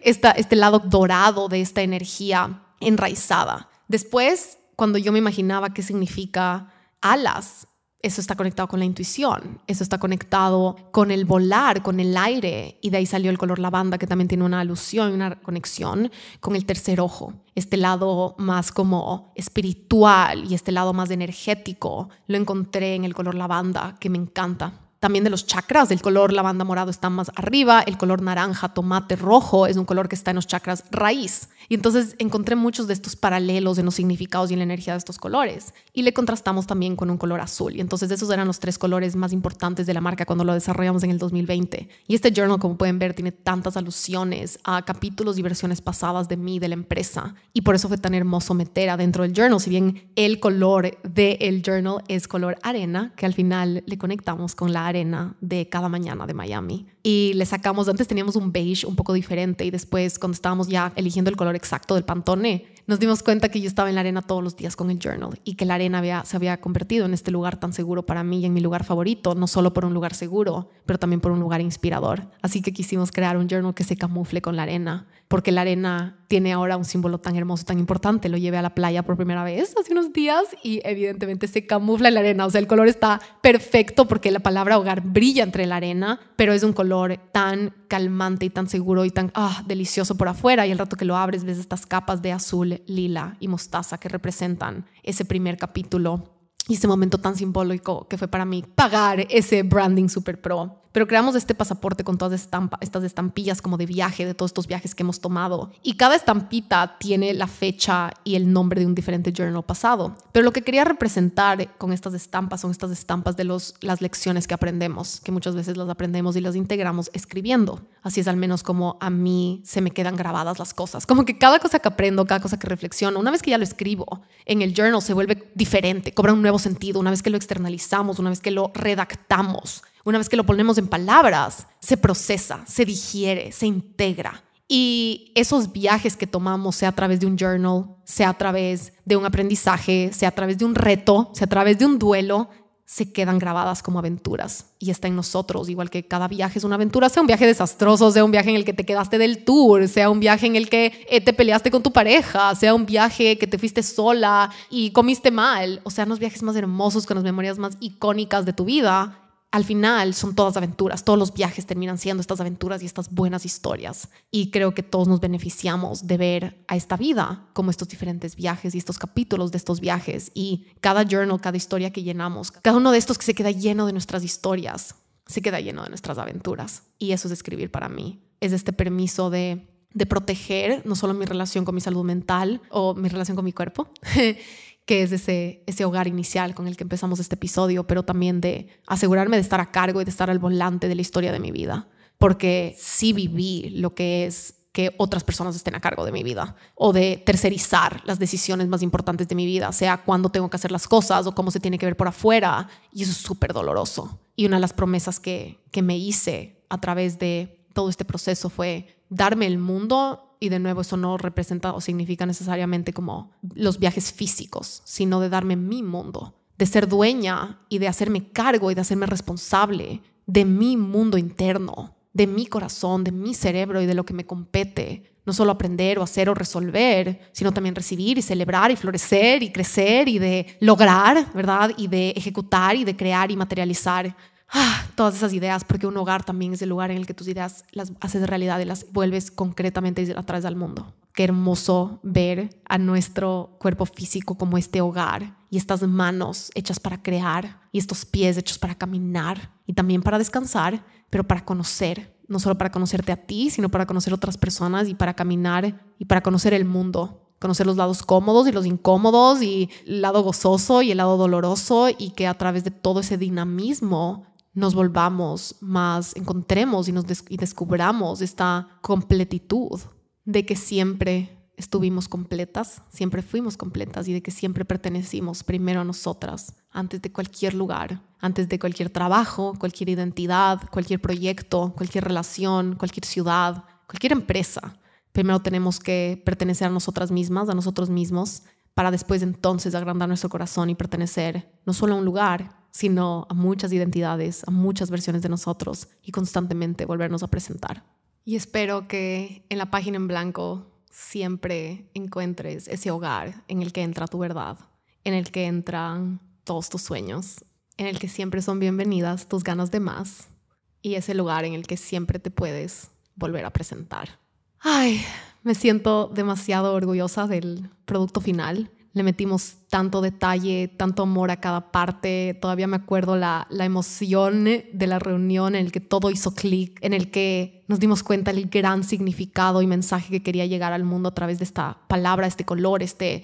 este lado dorado de esta energía enraizada. Después, cuando yo me imaginaba qué significa alas, eso está conectado con la intuición, eso está conectado con el volar, con el aire, y de ahí salió el color lavanda, que también tiene una alusión, una conexión con el tercer ojo, este lado más como espiritual y este lado más energético. Lo encontré en el color lavanda, que me encanta. también de los chakras. El color lavanda morado está más arriba, el color naranja, tomate, rojo es un color que está en los chakras raíz. Y entonces encontré muchos de estos paralelos en los significados y en la energía de estos colores. Y le contrastamos también con un color azul. Y entonces esos eran los 3 colores más importantes de la marca cuando lo desarrollamos en el 2020. Y este journal, como pueden ver, tiene tantas alusiones a capítulos y versiones pasadas de mí, de la empresa. Y por eso fue tan hermoso meter adentro del journal. Si bien el color del journal es color arena, que al final le conectamos con la arena de cada mañana de Miami. Y le sacamos, antes teníamos un beige un poco diferente y después cuando estábamos ya eligiendo el color exacto del Pantone, nos dimos cuenta que yo estaba en la arena todos los días con el journal y que la arena se había convertido en este lugar tan seguro para mí y en mi lugar favorito, no solo por un lugar seguro, pero también por un lugar inspirador. Así que quisimos crear un journal que se camufle con la arena, porque la arena tiene ahora un símbolo tan hermoso, tan importante. Lo llevé a la playa por primera vez hace unos días y evidentemente se camufla en la arena. O sea, el color está perfecto porque la palabra hogar brilla entre la arena, pero es un color tan calmante y tan seguro y tan delicioso por afuera. Y el rato que lo abres ves estas capas de azul, lila y mostaza que representan ese primer capítulo y ese momento tan simbólico que fue para mí pagar ese branding super pro. Pero creamos este pasaporte con todas estas estampillas como de viaje, de todos estos viajes que hemos tomado. Y cada estampita tiene la fecha y el nombre de un diferente journal pasado. Pero lo que quería representar con estas estampas son estas estampas de las lecciones que aprendemos, que muchas veces las aprendemos y las integramos escribiendo. Así es al menos como a mí se me quedan grabadas las cosas. Como que cada cosa que aprendo, cada cosa que reflexiono, una vez que ya lo escribo en el journal se vuelve diferente, cobra un nuevo sentido. Una vez que lo externalizamos, una vez que lo redactamos, una vez que lo ponemos en palabras, se procesa, se digiere, se integra. Y esos viajes que tomamos, sea a través de un journal, sea a través de un aprendizaje, sea a través de un reto, sea a través de un duelo, se quedan grabadas como aventuras y está en nosotros, igual que cada viaje es una aventura, sea un viaje desastroso, sea un viaje en el que te quedaste del tour, sea un viaje en el que te peleaste con tu pareja, sea un viaje que te fuiste sola y comiste mal, o sea, los viajes más hermosos con las memorias más icónicas de tu vida. Al final son todas aventuras, todos los viajes terminan siendo estas aventuras y estas buenas historias. Y creo que todos nos beneficiamos de ver a esta vida como estos diferentes viajes y estos capítulos de estos viajes. Y cada journal, cada historia que llenamos, cada uno de estos que se queda lleno de nuestras historias, se queda lleno de nuestras aventuras. Y eso es escribir para mí. Es este permiso de proteger no solo mi relación con mi salud mental o mi relación con mi cuerpo, que es ese hogar inicial con el que empezamos este episodio, pero también de asegurarme de estar a cargo y de estar al volante de la historia de mi vida. Porque sí viví lo que es que otras personas estén a cargo de mi vida o de tercerizar las decisiones más importantes de mi vida, sea cuándo tengo que hacer las cosas o cómo se tiene que ver por afuera. Y eso es súper doloroso. Y una de las promesas que me hice a través de todo este proceso fue darme el mundo. Y de nuevo, eso no representa o significa necesariamente como los viajes físicos, sino de darme mi mundo, de ser dueña y de hacerme cargo y de hacerme responsable de mi mundo interno, de mi corazón, de mi cerebro y de lo que me compete. No solo aprender o hacer o resolver, sino también recibir y celebrar y florecer y crecer y de lograr, ¿verdad? Y de ejecutar y de crear y materializar. Todas esas ideas, porque un hogar también es el lugar en el que tus ideas las haces realidad y las vuelves concretamente y las traes al mundo. Qué hermoso ver a nuestro cuerpo físico como este hogar y estas manos hechas para crear y estos pies hechos para caminar y también para descansar, pero para conocer, no solo para conocerte a ti, sino para conocer otras personas y para caminar y para conocer el mundo. Conocer los lados cómodos y los incómodos y el lado gozoso y el lado doloroso y que a través de todo ese dinamismo nos volvamos más, encontremos y descubramos esta completitud de que siempre estuvimos completas, siempre fuimos completas y de que siempre pertenecimos primero a nosotras, antes de cualquier lugar, antes de cualquier trabajo, cualquier identidad, cualquier proyecto, cualquier relación, cualquier ciudad, cualquier empresa. Primero tenemos que pertenecer a nosotras mismas, a nosotros mismos, para después entonces agrandar nuestro corazón y pertenecer no solo a un lugar, sino a muchas identidades, a muchas versiones de nosotros y constantemente volvernos a presentar. Y espero que en la página en blanco siempre encuentres ese hogar en el que entra tu verdad, en el que entran todos tus sueños, en el que siempre son bienvenidas tus ganas de más y ese lugar en el que siempre te puedes volver a presentar. Me siento demasiado orgullosa del producto final. Le metimos tanto detalle, tanto amor a cada parte. Todavía me acuerdo la emoción de la reunión en el que todo hizo clic, en el que nos dimos cuenta del gran significado y mensaje que quería llegar al mundo a través de esta palabra, este color, este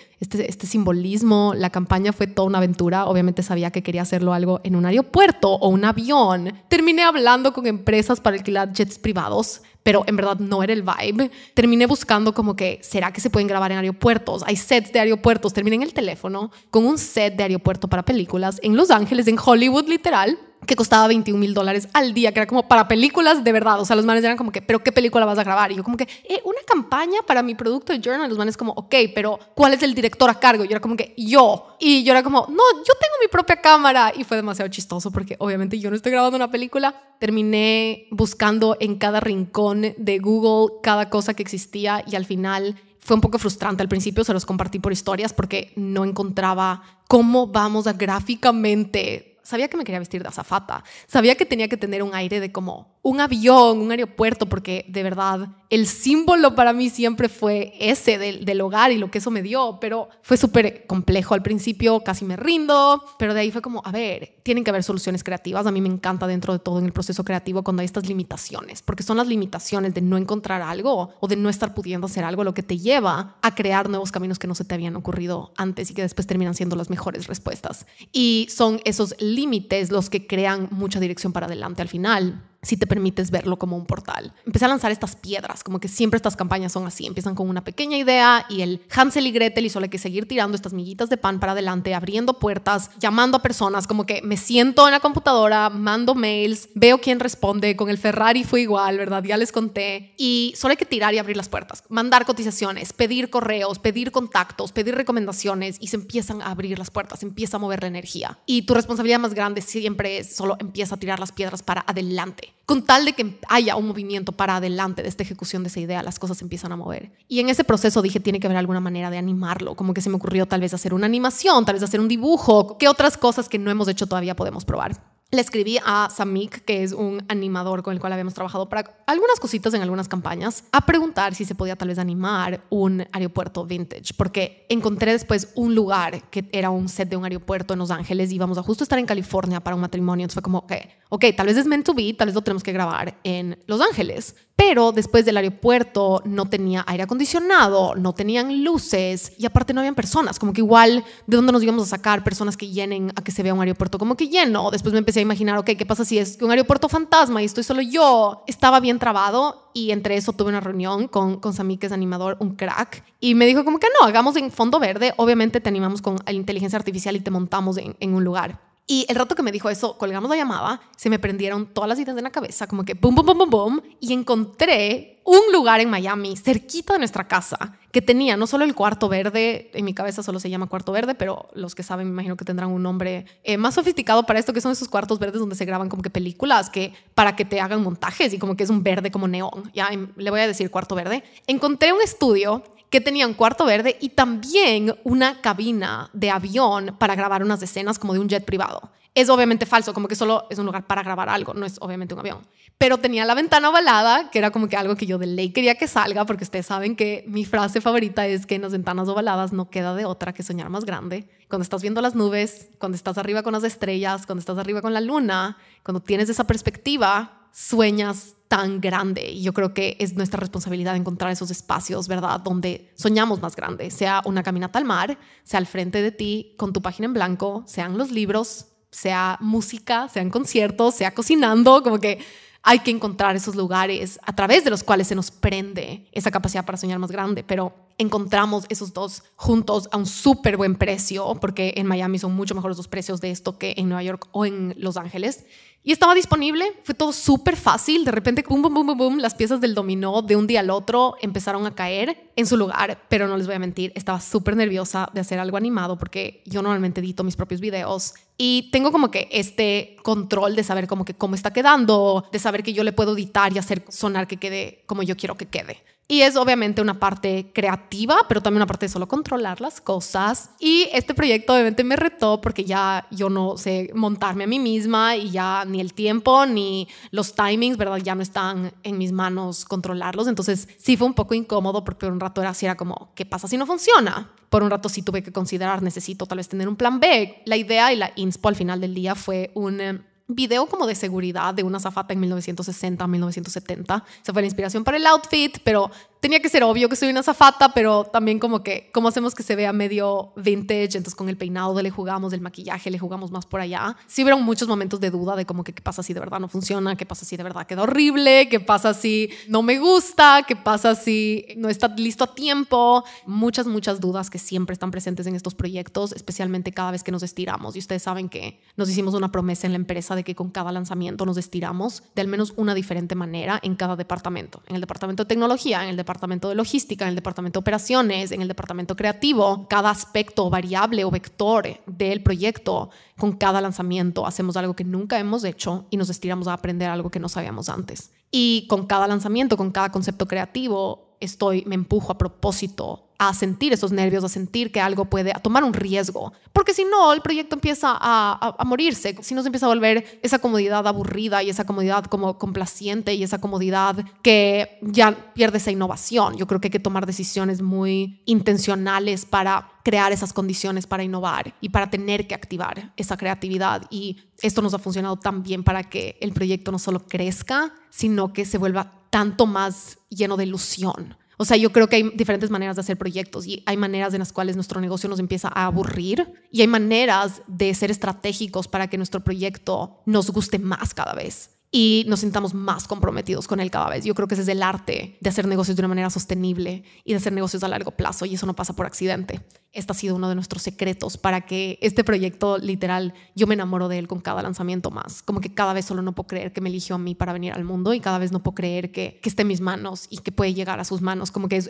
simbolismo. La campaña fue toda una aventura. Obviamente sabía que quería hacerlo algo en un aeropuerto o un avión. Terminé hablando con empresas para alquilar jets privados, pero en verdad no era el vibe. Terminé buscando como que, ¿será que se pueden grabar en aeropuertos? Hay sets de aeropuertos. Terminé en el teléfono con un set de aeropuerto para películas en Los Ángeles, en Hollywood, literal, que costaba $21,000 al día, que era como para películas de verdad. O sea, los manes eran como que, ¿pero qué película vas a grabar? Y yo como que, una campaña para mi producto de Journal. Los manes como, ok, pero ¿cuál es el director a cargo? Y yo era como que, yo. Y yo era como, no, yo tengo mi propia cámara. Y fue demasiado chistoso porque obviamente yo no estoy grabando una película. Terminé buscando en cada rincón de Google cada cosa que existía y al final fue un poco frustrante. Al principio se los compartí por historias porque no encontraba cómo vamos a gráficamente. Sabía que me quería vestir de azafata. Sabía que tenía que tener un aire de como un avión, un aeropuerto, porque de verdad el símbolo para mí siempre fue ese del hogar y lo que eso me dio, pero fue súper complejo al principio, casi me rindo, pero de ahí fue como, a ver, tienen que haber soluciones creativas. A mí me encanta dentro de todo en el proceso creativo cuando hay estas limitaciones, porque son las limitaciones de no encontrar algo o de no estar pudiendo hacer algo lo que te lleva a crear nuevos caminos que no se te habían ocurrido antes y que después terminan siendo las mejores respuestas. Y son esos límites los que crean mucha dirección para adelante al final, si te permites verlo como un portal. Empecé a lanzar estas piedras, como que siempre estas campañas son así, empiezan con una pequeña idea y el Hansel y Gretel, y solo hay que seguir tirando estas miguitas de pan para adelante, abriendo puertas, llamando a personas, como que me siento en la computadora, mando mails, veo quién responde. Con el Ferrari fue igual, ¿verdad? Ya les conté. Y solo hay que tirar y abrir las puertas, mandar cotizaciones, pedir correos, pedir contactos, pedir recomendaciones, y se empiezan a abrir las puertas, empieza a mover la energía. Y tu responsabilidad más grande siempre es solo empieza a tirar las piedras para adelante. Con tal de que haya un movimiento para adelante de esta ejecución de esa idea, las cosas se empiezan a mover. Y en ese proceso dije, tiene que haber alguna manera de animarlo. Como que se me ocurrió tal vez hacer una animación, tal vez hacer un dibujo. ¿Qué otras cosas que no hemos hecho todavía podemos probar? Le escribí a Samik, que es un animador con el cual habíamos trabajado para algunas cositas en algunas campañas, a preguntar si se podía tal vez animar un aeropuerto vintage, porque encontré después un lugar que era un set de un aeropuerto en Los Ángeles y íbamos a justo estar en California para un matrimonio. Entonces fue como, ok, tal vez es meant to be, tal vez lo tenemos que grabar en Los Ángeles. Pero después del aeropuerto no tenía aire acondicionado, no tenían luces y aparte no habían personas. Como que igual, ¿de dónde nos íbamos a sacar personas que llenen a que se vea un aeropuerto como que lleno? Después me empecé a imaginar, ok, ¿qué pasa si es un aeropuerto fantasma y estoy solo yo? Estaba bien trabado y entre eso tuve una reunión con Samik, que es animador, un crack, y me dijo como que no, hagamos en fondo verde. Obviamente te animamos con la inteligencia artificial y te montamos en un lugar. Y el rato que me dijo eso, colgamos la llamada, se me prendieron todas las ideas en la cabeza, como que boom, boom, boom, boom, boom, y encontré un lugar en Miami, cerquita de nuestra casa, que tenía no solo el cuarto verde. En mi cabeza solo se llama cuarto verde, pero los que saben me imagino que tendrán un nombre más sofisticado para esto, que son esos cuartos verdes donde se graban como que películas, que para que te hagan montajes, y como que es un verde como neón. Ya le voy a decir cuarto verde. Encontré un estudio que tenía un cuarto verde y también una cabina de avión para grabar unas escenas como de un jet privado. Es obviamente falso, como que solo es un lugar para grabar algo, no es obviamente un avión. Pero tenía la ventana ovalada, que era como que algo que yo de ley quería que salga, porque ustedes saben que mi frase favorita es que en las ventanas ovaladas no queda de otra que soñar más grande. Cuando estás viendo las nubes, cuando estás arriba con las estrellas, cuando estás arriba con la luna, cuando tienes esa perspectiva, sueñas tan grande. Y yo creo que es nuestra responsabilidad encontrar esos espacios, ¿verdad?, donde soñamos más grande, sea una caminata al mar, sea al frente de ti con tu página en blanco, sean los libros, sea música, sean conciertos, sea cocinando. Como que hay que encontrar esos lugares a través de los cuales se nos prende esa capacidad para soñar más grande. Pero encontramos esos dos juntos a un súper buen precio, porque en Miami son mucho mejores los precios de esto que en Nueva York o en Los Ángeles. Y estaba disponible, fue todo súper fácil. De repente, boom, boom, boom, boom, boom, las piezas del dominó de un día al otro empezaron a caer en su lugar. Pero no les voy a mentir, estaba súper nerviosa de hacer algo animado, porque yo normalmente edito mis propios videos y tengo como que este control de saber como que cómo está quedando, de saber que yo le puedo editar y hacer sonar que quede como yo quiero que quede. Y es obviamente una parte creativa, pero también una parte de solo controlar las cosas. Y este proyecto obviamente me retó porque ya yo no sé montarme a mí misma y ya ni el tiempo ni los timings, ¿verdad? Ya no están en mis manos controlarlos. Entonces sí fue un poco incómodo porque por un rato era como, ¿qué pasa si no funciona? Por un rato sí tuve que considerar, necesito tal vez tener un plan B. La idea y la inspo al final del día fue un video como de seguridad de una azafata en 1960, 1970. Esa fue la inspiración para el outfit, pero tenía que ser obvio que soy una azafata, pero también como que, ¿cómo hacemos que se vea medio vintage? Entonces con el peinado le jugamos, del maquillaje le jugamos más por allá. Sí hubieron muchos momentos de duda de como que qué pasa si de verdad no funciona, qué pasa si de verdad queda horrible, qué pasa si no me gusta, qué pasa si no está listo a tiempo. Muchas dudas que siempre están presentes en estos proyectos, especialmente cada vez que nos estiramos. Y ustedes saben que nos hicimos una promesa en la empresa de que con cada lanzamiento nos estiramos de al menos una diferente manera en cada departamento. En el departamento de tecnología, en el departamento de logística, en el departamento de operaciones, en el departamento creativo. Cada aspecto, variable o vector del proyecto, con cada lanzamiento hacemos algo que nunca hemos hecho y nos estiramos a aprender algo que no sabíamos antes. Y con cada lanzamiento, con cada concepto creativo, me empujo a propósito a sentir esos nervios, a sentir que algo a tomar un riesgo. Porque si no, el proyecto empieza a morirse. Si no, se empieza a volver esa comodidad aburrida y esa comodidad como complaciente y esa comodidad que ya pierde esa innovación. Yo creo que hay que tomar decisiones muy intencionales para crear esas condiciones para innovar y para tener que activar esa creatividad. Y esto nos ha funcionado tan bien para que el proyecto no solo crezca, sino que se vuelva tanto más lleno de ilusión. O sea, yo creo que hay diferentes maneras de hacer proyectos y hay maneras en las cuales nuestro negocio nos empieza a aburrir y hay maneras de ser estratégicos para que nuestro proyecto nos guste más cada vez y nos sintamos más comprometidos con él cada vez. Yo creo que ese es el arte de hacer negocios de una manera sostenible y de hacer negocios a largo plazo, y eso no pasa por accidente. Este ha sido uno de nuestros secretos para que este proyecto, literal, yo me enamoro de él con cada lanzamiento más. Como que cada vez solo no puedo creer que me eligió a mí para venir al mundo y cada vez no puedo creer que esté en mis manos y que puede llegar a sus manos. Como que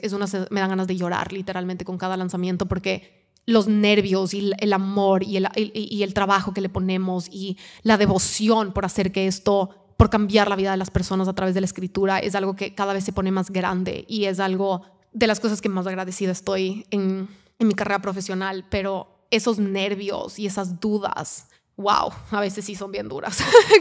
me dan ganas de llorar literalmente con cada lanzamiento, porque los nervios y el amor y el trabajo que le ponemos y la devoción por hacer que esto, por cambiar la vida de las personas a través de la escritura, es algo que cada vez se pone más grande y es algo de las cosas que más agradecida estoy en mi carrera profesional. Pero esos nervios y esas dudas, wow, a veces sí son bien duras.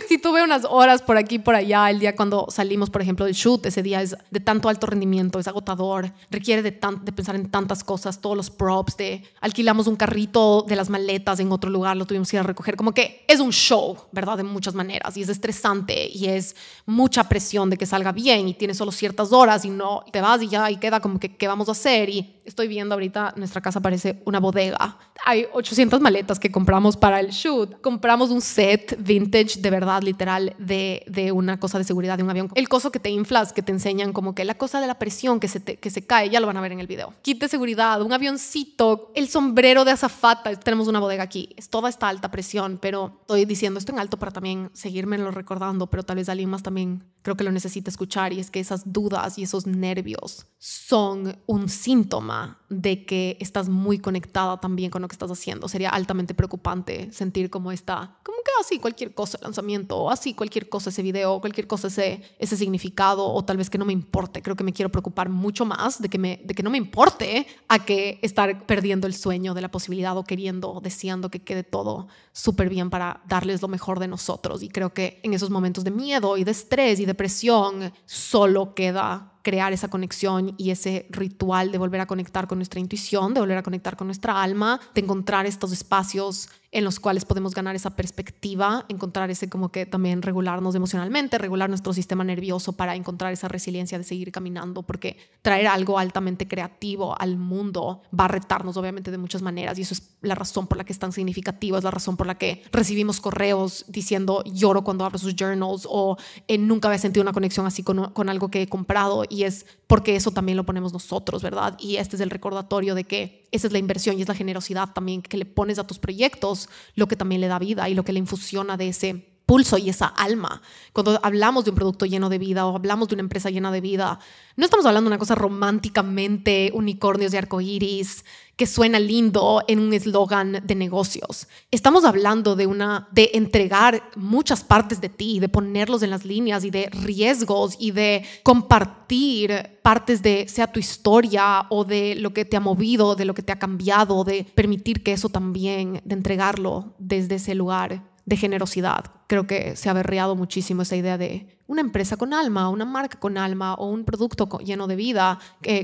Si tuve unas horas por aquí y por allá, el día cuando salimos, por ejemplo, del shoot, ese día es de tanto alto rendimiento, es agotador, requiere de pensar en tantas cosas, todos los props, alquilamos un carrito de las maletas en otro lugar, lo tuvimos que ir a recoger, como que es un show, ¿verdad? De muchas maneras, y es estresante y es mucha presión de que salga bien y tienes solo ciertas horas y no te vas y ya y queda como que ¿qué vamos a hacer? Y estoy viendo ahorita, nuestra casa parece una bodega. Hay 800 maletas que compramos para el shoot. Compramos un set vintage, de verdad, literal, de una cosa de seguridad de un avión. El coso que te inflas, que te enseñan como que la cosa de la presión que se cae, ya lo van a ver en el video. Kit de seguridad, un avioncito, el sombrero de azafata. Tenemos una bodega aquí. Es toda esta alta presión, pero estoy diciendo esto en alto para también seguírmelo recordando, pero tal vez alguien más también creo que lo necesita escuchar, y es que esas dudas y esos nervios son un síntoma de que estás muy conectada también con lo que estás haciendo. Sería altamente preocupante sentir como que así cualquier cosa, el lanzamiento, o así cualquier cosa, ese video, cualquier cosa, ese significado, o tal vez que no me importe. Creo que me quiero preocupar mucho más de que no me importe a que estar perdiendo el sueño de la posibilidad o deseando que quede todo súper bien para darles lo mejor de nosotros. Y creo que en esos momentos de miedo y de estrés y depresión solo queda crear esa conexión y ese ritual de volver a conectar con nuestra intuición, de volver a conectar con nuestra alma, de encontrar estos espacios en los cuales podemos ganar esa perspectiva, encontrar ese como que también regularnos emocionalmente, regular nuestro sistema nervioso para encontrar esa resiliencia de seguir caminando, porque traer algo altamente creativo al mundo va a retarnos obviamente de muchas maneras, y eso es la razón por la que es tan significativo, es la razón por la que recibimos correos diciendo lloro cuando abro sus journals, o nunca había sentido una conexión así con algo que he comprado, y es porque eso también lo ponemos nosotros, ¿verdad? Y este es el recordatorio de que esa es la inversión y es la generosidad también que le pones a tus proyectos, lo que también le da vida y lo que le infusiona de ese pulso y esa alma. Cuando hablamos de un producto lleno de vida o hablamos de una empresa llena de vida, no estamos hablando de una cosa románticamente, unicornios de arcoíris, que suena lindo en un eslogan de negocios. Estamos hablando de entregar muchas partes de ti, de ponerlos en las líneas y de riesgos y de compartir partes de, sea tu historia o de lo que te ha movido, de lo que te ha cambiado, de permitir que eso también, de entregarlo desde ese lugar de generosidad. Creo que se ha berreado muchísimo esa idea de una empresa con alma, una marca con alma o un producto lleno de vida,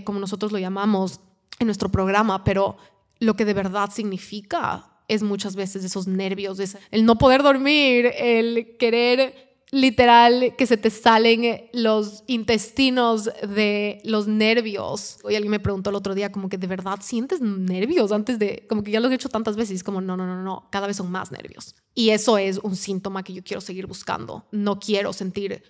como nosotros lo llamamos en nuestro programa, pero lo que de verdad significa es muchas veces esos nervios, el no poder dormir, el querer literal que se te salen los intestinos de los nervios. Hoy alguien me preguntó el otro día como que ¿de verdad sientes nervios antes de...? Como que ya lo he hecho tantas veces, como no, cada vez son más nervios. Y eso es un síntoma que yo quiero seguir buscando. No quiero sentir,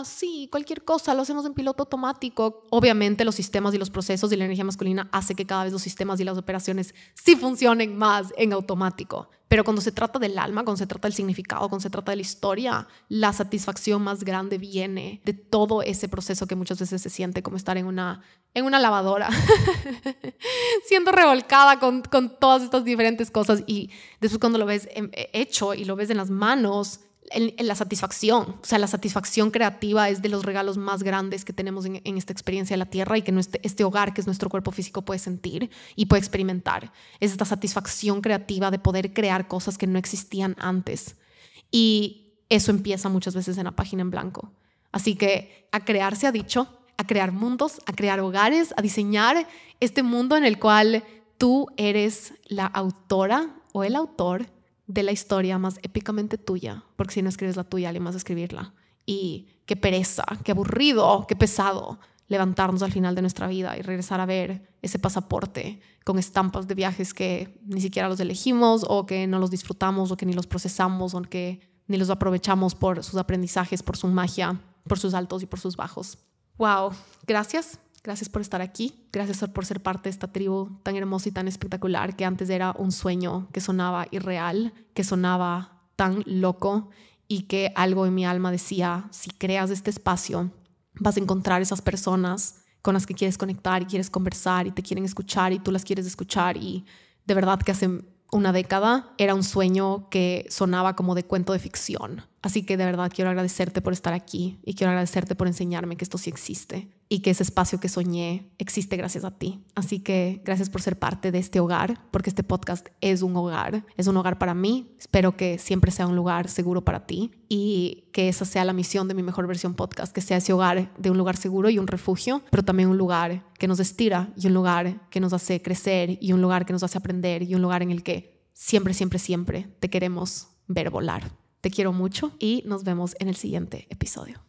sí, cualquier cosa, lo hacemos en piloto automático. Obviamente los sistemas y los procesos y la energía masculina hace que cada vez los sistemas y las operaciones sí funcionen más en automático. Pero cuando se trata del alma, cuando se trata del significado, cuando se trata de la historia, la satisfacción más grande viene de todo ese proceso que muchas veces se siente como estar en una lavadora, siendo revolcada con todas estas diferentes cosas. Y después cuando lo ves hecho y lo ves en las manos, en la satisfacción, o sea, la satisfacción creativa es de los regalos más grandes que tenemos en esta experiencia de la Tierra y que este hogar que es nuestro cuerpo físico puede sentir y puede experimentar. Es esta satisfacción creativa de poder crear cosas que no existían antes. Y eso empieza muchas veces en la página en blanco. Así que a crear se ha dicho, a crear mundos, a crear hogares, a diseñar este mundo en el cual tú eres la autora o el autor de la historia más épicamente tuya, porque si no escribes la tuya, alguien más va a escribirla. Y qué pereza, qué aburrido, qué pesado levantarnos al final de nuestra vida y regresar a ver ese pasaporte con estampas de viajes que ni siquiera los elegimos o que no los disfrutamos o que ni los procesamos o que ni los aprovechamos por sus aprendizajes, por su magia, por sus altos y por sus bajos. Wow, gracias. Gracias por estar aquí, gracias por ser parte de esta tribu tan hermosa y tan espectacular que antes era un sueño que sonaba irreal, que sonaba tan loco y que algo en mi alma decía, si creas este espacio, vas a encontrar esas personas con las que quieres conectar y quieres conversar y te quieren escuchar y tú las quieres escuchar. Y de verdad que hace una década era un sueño que sonaba como de cuento de ficción. Así que de verdad quiero agradecerte por estar aquí y quiero agradecerte por enseñarme que esto sí existe y que ese espacio que soñé existe gracias a ti. Así que gracias por ser parte de este hogar, porque este podcast es un hogar para mí. Espero que siempre sea un lugar seguro para ti y que esa sea la misión de Mi Mejor Versión Podcast, que sea ese hogar de un lugar seguro y un refugio, pero también un lugar que nos estira y un lugar que nos hace crecer y un lugar que nos hace aprender y un lugar en el que siempre te queremos ver volar. Te quiero mucho y nos vemos en el siguiente episodio.